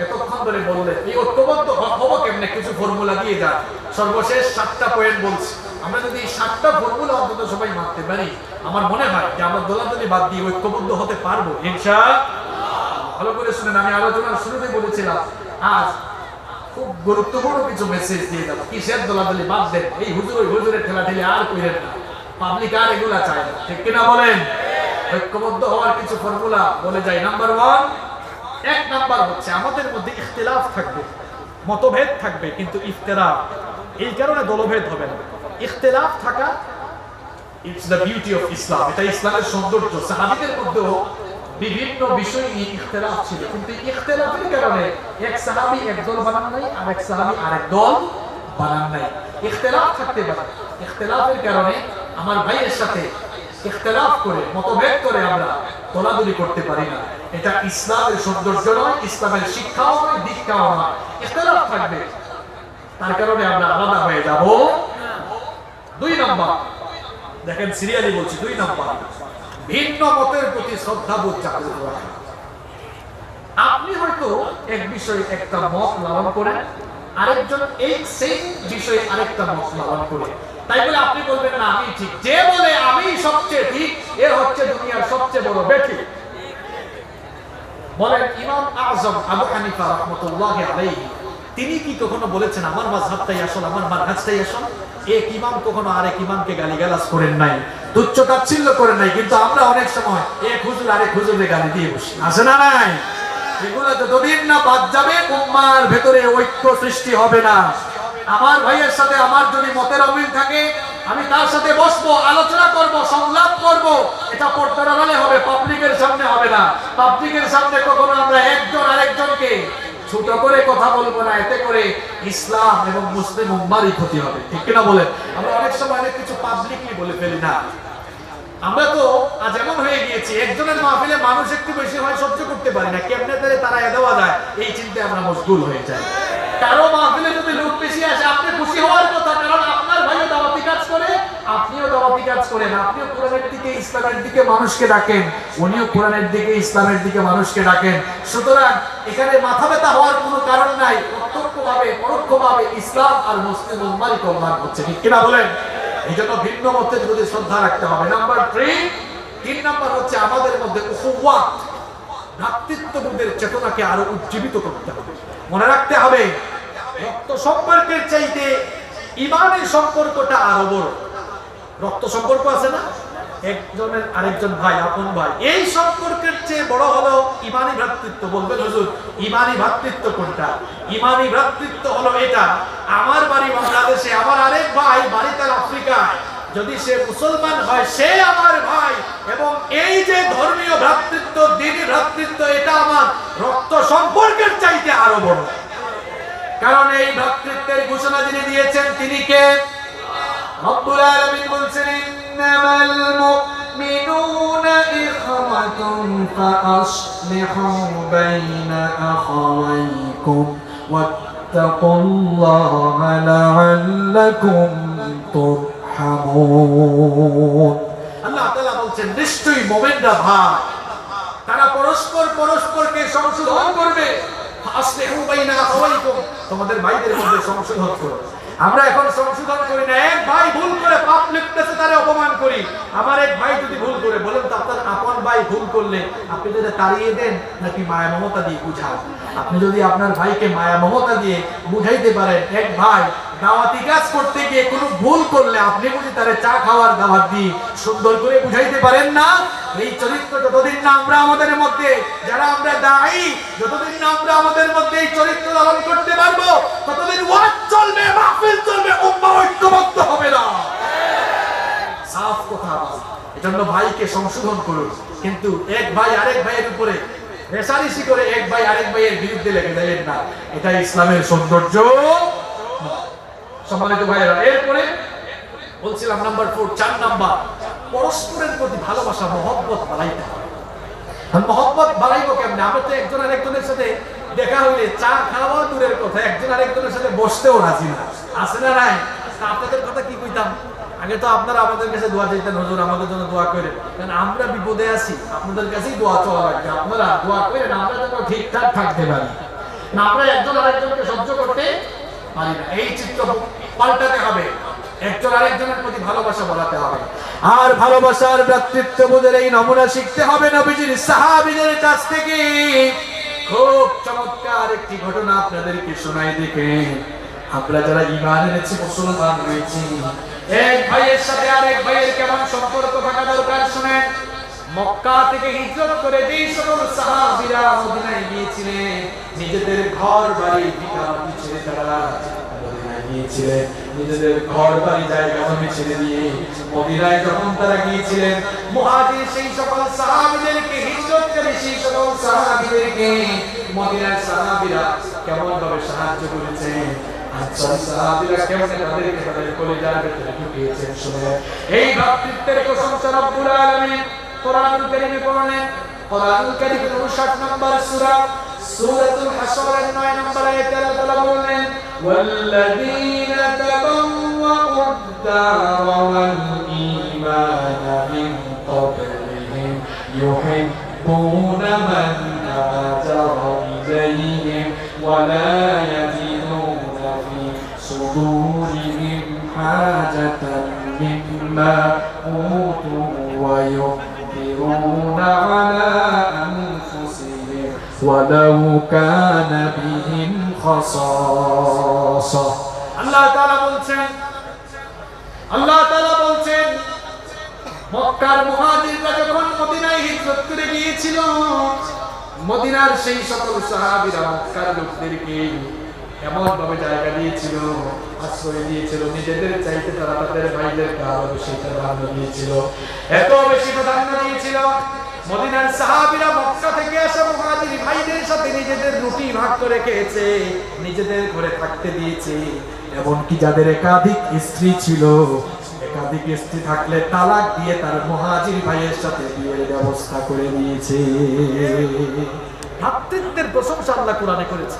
এতক্ষণ ধরে বললেন, এই ঐক্যবদ্ধ হবো কেমনে, কিছু ফর্মুলা দিয়ে যান। সর্বশেষ 7টা পয়েন্ট বলছি, আমরা যদি 7টা ফর্মুলা অন্তত সবাই মানতে পারি, আমার মনে হয় যে আমরা দলাদলি বাদ দিয়ে ঐক্যবদ্ধ হতে পারবো ইনশাআল্লাহ। ভালো করে শুনেন, আমি আলোচনার শুরুতে বলেছিলাম আজ খুব গুরুত্বপূর্ণ কিছু মেসেজ দিয়ে যাবো। কিসের দলাদলি বাদ দেন, এই হুজুর ওই হুজুরের ঠেলা ঠেলে আর কইরেন না, পাবলিক আর এগুলা চায় না, ঠিক কিনা বলেন? ঐক্যবদ্ধ হওয়ার কিছু ফর্মুলা বলে যাই। নাম্বার 1, 1 নাম্বার হচ্ছে আমাদের মধ্যে ইখতিলাফ থাকবে, মতভেদ থাকবে, কিন্তু ইফতিরাক, এই কারণে দলভেদ হবে না। ইখতিলাফ থাকা it's the beauty of Islam, এটা ইসলামের সৌন্দর্য। সাহাবীদের মধ্যেও বিভিন্ন বিষয় নিয়ে ইখতিলাফ ছিল, কিন্তু ইখতিলাফের কারণে এক সাহাবী এক দল বানান নাই, আর এক সাহাবী আরেক দল বানান নাই। ইখতিলাফ থাকতে পারে, ইখতিলাফের কারণে আমার ভাইয়ের সাথে ইখতিলাফ করে, মতভেদ করে আমরা দলাদলি করতে পারি না। এটা ইসলামের সৌন্দর্য নয়, ইসলামের শিক্ষাও নয়, দীক্ষাও নয়। ইখতিলাফ থাকবে, তার কারণে আমরা আলাদা হয়ে যাব। 2 নাম্বার, দেখেন সিরিয়ালি বলছি, 2 নাম্বার, ভিন্ন মতের প্রতি শ্রদ্ধাবোধ জাগ্রত রাখা। আপনি হয়তো এক বিষয়ে একটা মত লালন করেন, আরেকজন এই সেম বিষয়ে আরেকটা মত লালন করে, তাই বলে আপনি বলবেন না আমি ঠিক। যে বলে আমি সবচেয়ে ঠিক, এ হচ্ছে দুনিয়ার সবচেয়ে বড় বেঠিক। বলেন ইমাম আযম আবু হানিফা রাহমাতুল্লাহি আলাইহি, তিনি কি কখনো বলেছেন আমার মাযহাবটাই আসল, আমার মানহাজটাই আসল? এক ইমাম কখনো আরেক ইমামকে গালিগালাজ করেন নাই, তুচ্ছ তাচ্ছিল্য করেন নাই। কিন্তু আমরা অনেক সময় এক হুজুর আরেক হুজুরকে গালি দিয়ে বসি, আছে না নাই? এগুলো যতদিন না বাদ যাবে, উম্মার ভেতরে ঐক্য সৃষ্টি হবে না। আমার ভাইয়ের সাথে আমার যদি মতের অমিল থাকে, আমি তার সাথে বসবো, আলোচনা করব, সংলাপ করব। এটা পর্দার আড়ালে হবে, পাবলিকের সামনে হবে না। পাবলিকের সামনে কখনো আমরা একজন আরেকজনকে ছোট করে কথা বলবো না, এতে করে ইসলাম এবং মুসলিম উম্মারই ক্ষতি হবে, ঠিক কিনা বলেন? আমরা অনেক সময় অনেক কিছু পাবলিকলি বলে ফেলি না। আমরা তো আজ এমন হয়ে গিয়েছি, একজনের মাহফিলে মানুষ একটু বেশি হয় সহ্য করতে পারি না, কেমনে তারা দেওয়া যায় এই চিন্তায় আমরা মশগুল হয়ে যাই। কারো মাহফিলে যদি লোক বেশি আসে, আপনি খুশি হওয়ার কথা, কারণ আপনার ভাইও দাওয়াতি কাজ করে, আপনিও দাওয়াতি কাজ করেন, আপনিও কোরআনের দিকে ইসলামের দিকে মানুষকে ডাকেন, উনিও কোরআনের দিকে ইসলামের দিকে মানুষকে ডাকেন। সুতরাং এখানে মাথা ব্যথা হওয়ার কোনো কারণ নাই। প্রত্যক্ষভাবে পরোক্ষভাবে ইসলাম আর মুসলিম উম্মাহই কল্যাণ হচ্ছে, ঠিক কিনা বলেন? এই জন্য ভিন্ন মতের প্রতি শ্রদ্ধা রাখতে হবে। নাম্বার 3 নাম্বার হচ্ছে আমাদের মধ্যে উখুওয়াত, ভ্রাতৃত্ববোধের চেতনাকে আরো উজ্জীবিত করতে হবে। মনে রাখতে হবে, রক্ত সম্পর্কের চাইতে ইমানের সম্পর্কটা আরো বড়। রক্ত সম্পর্ক আছে না, একজনের আরেকজন ভাই, আপন ভাই, এই সম্পর্কের চেয়ে বড় হলো ইমানি ভ্রাতৃত্ব। বলবেন হুজুর ইমানি ভ্রাতৃত্ব কোনটা? ইমানি ভ্রাতৃত্ব হলো এটা, আমার বাড়ি বাংলাদেশে, আমার আরেক ভাই বাড়ি তার আফ্রিকায়, যদি সে মুসলমান হয় সে আমার ভাই, এবং এই যে ধর্মীয় ভ্রাতৃত্ব, দ্বীনি ভ্রাতৃত্ব, এটা আমার রক্ত সম্পর্কের চাইতে আরো বড়। কারণ এই ভ্রাতৃত্বের ঘোষণা যিনি দিয়েছেন তিনি কে? রব্বুল আলামিন বলছেন ইন্নামাল মুমিনুনা ইখওয়াতুন ফাআসলিহু বাইনা আখাওয়াইকুম ওয়াত্তাকুল্লাহা লাআল্লাকুম তুরহামুন। আল্লাহ তাআলা বলছেন নিশ্চয়ই মুমিনরা ভাই, তারা পরস্পরকে সংশোধন করবে। ফাআসলিহু বাইনা আখাওয়াইকুম, তোমাদের ভাইদের মধ্যে সংশোধন করো। আমরা এখন সংশোধন করি না, এক ভাই ভুল করে পাপ লিখতেছে তারে অপমান করি। আমার এক ভাই যদি ভুল করে, বলেন তো আপনার আপন ভাই ভুল করলে আপনি যদি তাড়িয়ে দেন নাকি মায়া মমতা দিয়ে বুঝান? আপনি যদি আপনার ভাইকে মায়া মমতা দিয়ে বুঝাইতে পারেন, এক ভাই দাওয়াতি কাজ করতে গিয়ে কোনো ভুল করলে আপনি বুঝি তারে চা খাওয়ার দাওয়াত দিয়ে সুন্দর করে বুঝাইতে পারেন না? এই চরিত্র যতদিন না আমরা আমাদের মধ্যে, যারা আমরা দায়ী, যতদিন না আমরা আমাদের মধ্যে এই চরিত্র লালন করতে পারবো, ততদিন ওয়াজ চলবে, মাহফিল চলবে, উম্মাহ ঐক্যবদ্ধ হবে না। সাফ কথা। এজন্য ভাইকে সংশোধন করুন, কিন্তু এক ভাই আরেক ভাইয়ের উপরে রেশারেশি করে এক ভাই আরেক ভাইয়ের বিরুদ্ধে লেগে যাবেন না, এটা ইসলামের সৌন্দর্য। সম্মানিত ভাইয়েরা, এরপরে বলছিলাম নাম্বার 4 নাম্বার, পরস্পরের প্রতি ভালোবাসা, মহব্বত বাড়াইতে হবে। মহব্বত বাড়াইবো কেমনে? আমরা তো একজন আরেকজনের সাথে দেখা হইলে চা খাওয়া দূরের কথা, একজন আরেকজনের সাথে বসতেও রাজি না, আছে না নাই? আপনাদের কথা কি কইতাম, আগে তো আপনারা আমাদের কাছে দোয়া চাইতেন, হুজুর আমাদের জন্য দোয়া করেন, কারণ আমরা বিপদে আছি, আপনাদের কাছেই দোয়া চাওয়া লাগবে। আপনারা দোয়া করেন আমরা যেন ঠিকঠাক থাকতে পারি, না আমরা একজন আরেকজনকে সহ্য করতে পারি না। এই চিত্র পাল্টাতে হবে, একজন আরেকজনের প্রতি ভালোবাসা বাড়াতে হবে, আর ভালোবাসার ভ্রাতৃত্ববোধের এই নমুনা শিখতে হবে নবীজির সাহাবীদের কাছ থেকে। খুব চমৎকার একটি ঘটনা আপনাদেরকে শোনাই দেখেন। আমরা যারা ঈমান এনেছি, মুসলমান হয়েছি, এক ভাইয়ের সাথে আরেক ভাইয়ের কেমন সম্পর্ক থাকা দরকার শুনেন। মক্কা থেকে হিজরত করে যেই সকল সাহাবীরা মদিনায় গিয়েছিলেন, নিজেদের ঘর বাড়ি ভিটামাটি ছেড়ে তারা মদিনায় গিয়েছিলেন, নিজেদের ঘর বাড়ি জায়গা জমি ছেড়ে দিয়ে মদিনায় যখন তারা গিয়েছিলেন, মুহাজির সেই সকল সাহাবীদেরকে, হিজরতকারী সেই সকল সাহাবীদেরকে মদিনার সাহাবীরা কেমন ভাবে সাহায্য করেছেন, আনসারী সাহাবীরা কেমন তাদেরকে তাদের কলিজার ভিতরে ঢুকিয়েছেন শুনে। এই ভ্রাতৃত্বের প্রশংসা রব্বুল আলামিন কোরআনুল কারীমে বলেন। কোরআনুল কারীমের 59 নম্বর সূরা, সূরাতুল হাসরের 9 নম্বর আয়াতে আল্লাহ তাআলা বলেন, ওয়াল্লাযীনা তাবাওয়াউদ-দারা ওয়াল ঈমানা মিন ক্বাবলিহিম ইউহিব্বুনা মান হাজারা ইলাইহিম ওয়া লা ইয়াজিদুনা ফি সুদুরিহিম হাজাতান মিম্মা উতু ওয়া يؤثرون على أنفسهم ولو كان بهم خصاصة। আল্লাহ তাআলা বলছেন মক্কার মুহাজিররা যখন মদিনায় হিজরত করে গিয়েছিল, মদিনার সেই সকল সাহাবীরা মক্কার লোকদেরকে এমন ভাবে জায়গা দিয়েছিল, আশ্রয় দিয়েছিল, নিজেদের চাইতে তারা তাদের ভাইদেরকে আরো বেশি প্রাধান্য দিয়েছিল, এত বেশি প্রাধান্য দিয়েছিল। মদিনার সাহাবীরা মক্কা থেকে আসা মুহাজির ভাইদের সাথে নিজেদের রুটি ভাগ করে খেয়েছে, নিজেদের ঘরে থাকতে দিয়েছে। এমনকি যাদের একাধিক স্ত্রী ছিল, একাধিক স্ত্রী থাকলে তালাক দিয়ে তার মুহাজির ভাইয়ের সাথে বিয়ের ব্যবস্থা করে দিয়েছে। ভ্রাতৃত্বের প্রশংসা আল্লাহ কোরআনে করেছে,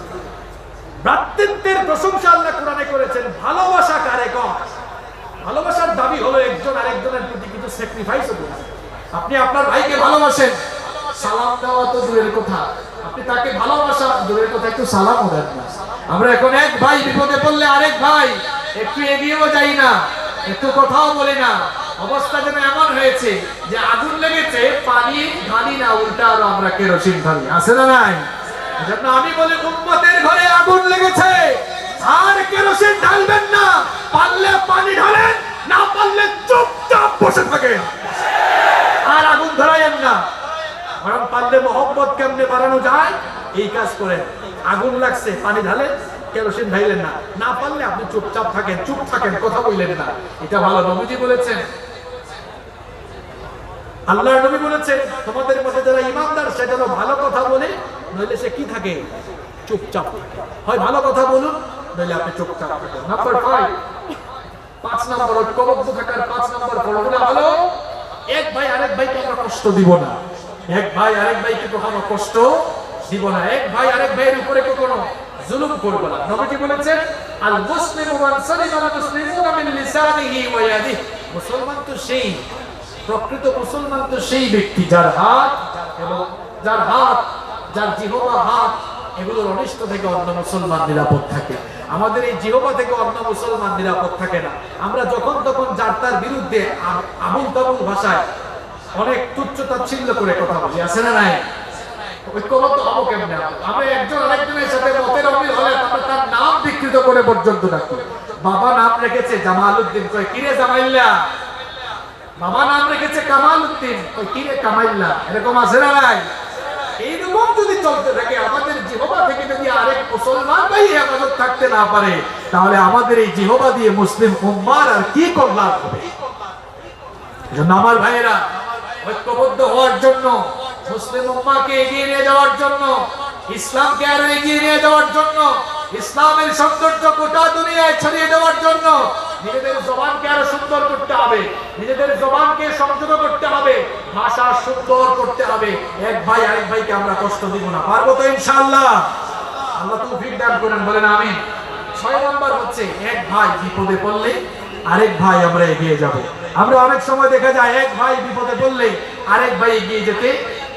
ভ্রাতৃত্বের প্রশংসা আল্লাহ কোরআনে করেছেন। ভালোবাসা কারে কম? ভালোবাসার দাবি হলো একজন আরেকজনের প্রতি কিছু স্যাক্রিফাইসও করতে। আপনি আপনার ভাইকে ভালোবাসেন, সালাম দেওয়া তো দূরের কথা, আপনি তাকে ভালোবাসা দূরের কথা, একটু সালামও দেন না। আমরা এখন এক ভাই বিপদে পড়লে আরেক ভাই একটু এগিয়েও যাই না, একটু কথাও বলি না। অবস্থা যেন এমন হয়েছে যে আগুন লেগেছে, পানি ঢালি না, উল্টা আরো আমরা কেরোসিন ঢালি, আছে না নাই? এজন্য আমি বলি, উম্মতের ঘরে আগুন লেগেছে, আর কেরোসিন ঢালবেন না, পারলে পানি ঢালেন, না পারলে চুপচাপ বসে থাকেন, আর আগুন ধরায়েন না। বরং পারলে মহব্বত কেমনে বাড়ানো যায় এই কাজ করেন। আগুন লাগছে, পানি ঢালেন, কেরোসিন ঢাইলেন না, না পারলে আপনি চুপচাপ থাকেন, চুপ থাকেন, কথা বললেন না। এটা ভালো নবীজি বলেছেন, আল্লাহর নবী বলেছেন, তোমাদের মধ্যে যারা ইমানদার সে যেন ভালো কথা বলে, নইলে সে কি থাকে? চুপচাপ। হয় ভালো কথা বলুন, নইলে আপনি চুপচাপ থাকেন। নাম্বার 5 নম্বর ঐক্যবদ্ধ থাকার 5 নম্বর ফর্মুলা হলো, এক ভাই আরেক ভাইকে আমরা কষ্ট দিব না, এক ভাই আরেক ভাইকে কখনো কষ্ট দিব না, এক ভাই আরেক ভাইয়ের উপরে কখনো জুলুম করব না। নবীজি বলেছেন, আল মুসলিমু মান সালিমা আল মুসলিমুনা মিন লিসানিহি ওয়া ইয়াদিহি। মুসলমান তো সেই, প্রকৃত মুসলমান তো সেই ব্যক্তি যার হাত এবং যার জিহ্বা, হাত, এগুলোর অনিষ্ট থেকে অন্য মুসলমান নিরাপদ থাকে। আমাদের এই জিহ্বা থেকে অন্য মুসলমান নিরাপদ থাকে না। আমরা যখন তখন যার তার বিরুদ্ধে আবুল তাবুল ভাষায় অনেক তুচ্ছ তাচ্ছিল্য করে কথা বলি, আছে না নাই? ঐক্যবদ্ধ হবো কেমনে? আমরা একজন আরেকজনের সাথে মতের অমিল হলে আমরা তার নাম বিকৃত করে পর্যন্ত ডাকি। বাবা নাম রেখেছে জামালউদ্দিন, কই কিরে জামাইল্লা? বাবা নাম রেখেছে কামালউদ্দিন, কই কিরে কামাইল্লা? এরকম আছে না নাই? এইরকম যদি চলতে থাকে, আমাদের জিহ্বা থেকে যদি আরেক মুসলমান ভাই হেফাজত থাকতে না পারে, তাহলে আমাদের এই জিহ্বা দিয়ে মুসলিম উম্মার আর কি কল্যাণ হবে? এজন্য আমার ভাইয়েরা, ঐক্যবদ্ধ হওয়ার জন্য, মুসলিম উম্মাহকে এগিয়ে নিয়ে যাওয়ার জন্য, ইসলামকে আরো এগিয়ে নিয়ে যাওয়ার জন্য, ইসলামের সৌন্দর্য গোটা দুনিয়ায় ছড়িয়ে দেওয়ার জন্য নিজেদের জবানকে আরো সুন্দর করতে হবে, নিজেদের জবানকে সংযত করতে হবে, ভাষা সুন্দর করতে হবে। এক ভাই আরেক ভাইকে আমরা কষ্ট দিব না, পারবো তো ইনশাআল্লাহ? আল্লাহ তৌফিক দান করেন, বলেন আমিন। 6 নাম্বার হচ্ছে, এক ভাই বিপদে পড়লে আরেক ভাই আমরা এগিয়ে যাব। আমরা অনেক সময় দেখা যায় এক ভাই বিপদে পড়লে আরেক ভাই এগিয়ে যেতে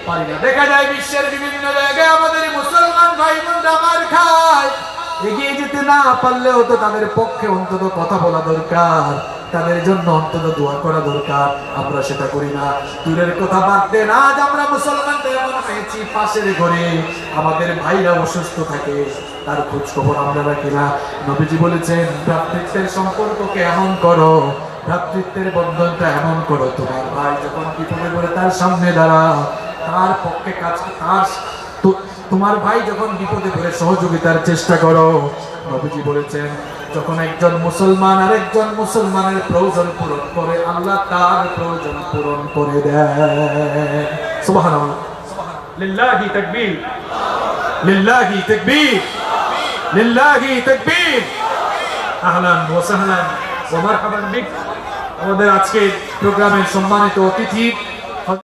পারি না। দেখা যায় বিশ্বের বিভিন্ন জায়গায় আমাদের মুসলমান ভাই বোনরা মার খায়, এগিয়ে যেতে না পারলেও তো তাদের পক্ষে অন্তত কথা বলা দরকার, তাদের জন্য অন্তত দোয়া করা দরকার। আমরা সেটা করি না। দূরের কথা বাদ দেন, আজ আমরা মুসলমানদের এমন হয়েছি পাশের ঘরে আমাদের ভাইরা অসুস্থ থাকে, তার খোঁজ খবর আমরা রাখি না। নবীজি বলেছেন ভ্রাতৃত্বের সম্পর্ককে এমন করো, ভ্রাতৃত্বের বন্ধনটা এমন করো, তোমার ভাই যখন বিপদে পড়ে তার সামনে দাঁড়াও, তার পক্ষে কাজ, তার তোমার ভাই যখন বিপদে পড়ে সহযোগিতার চেষ্টা করো। নবীজি বলেছেন যখন একজন মুসলমান আরেকজন মুসলমানের প্রয়োজন পূরণ করে, আল্লাহ তার প্রয়োজন পূরণ করে দেয়। সুবহানাল্লাহ, লিল্লাহি তাকবীর, লিল্লাহি তাকবীর, লিল্লাহি তাকবীর। আহলান ওয়া সাহলান ওয়া মারহাবান বিক। আমাদের আজকে প্রোগ্রামের সম্মানিত অতিথি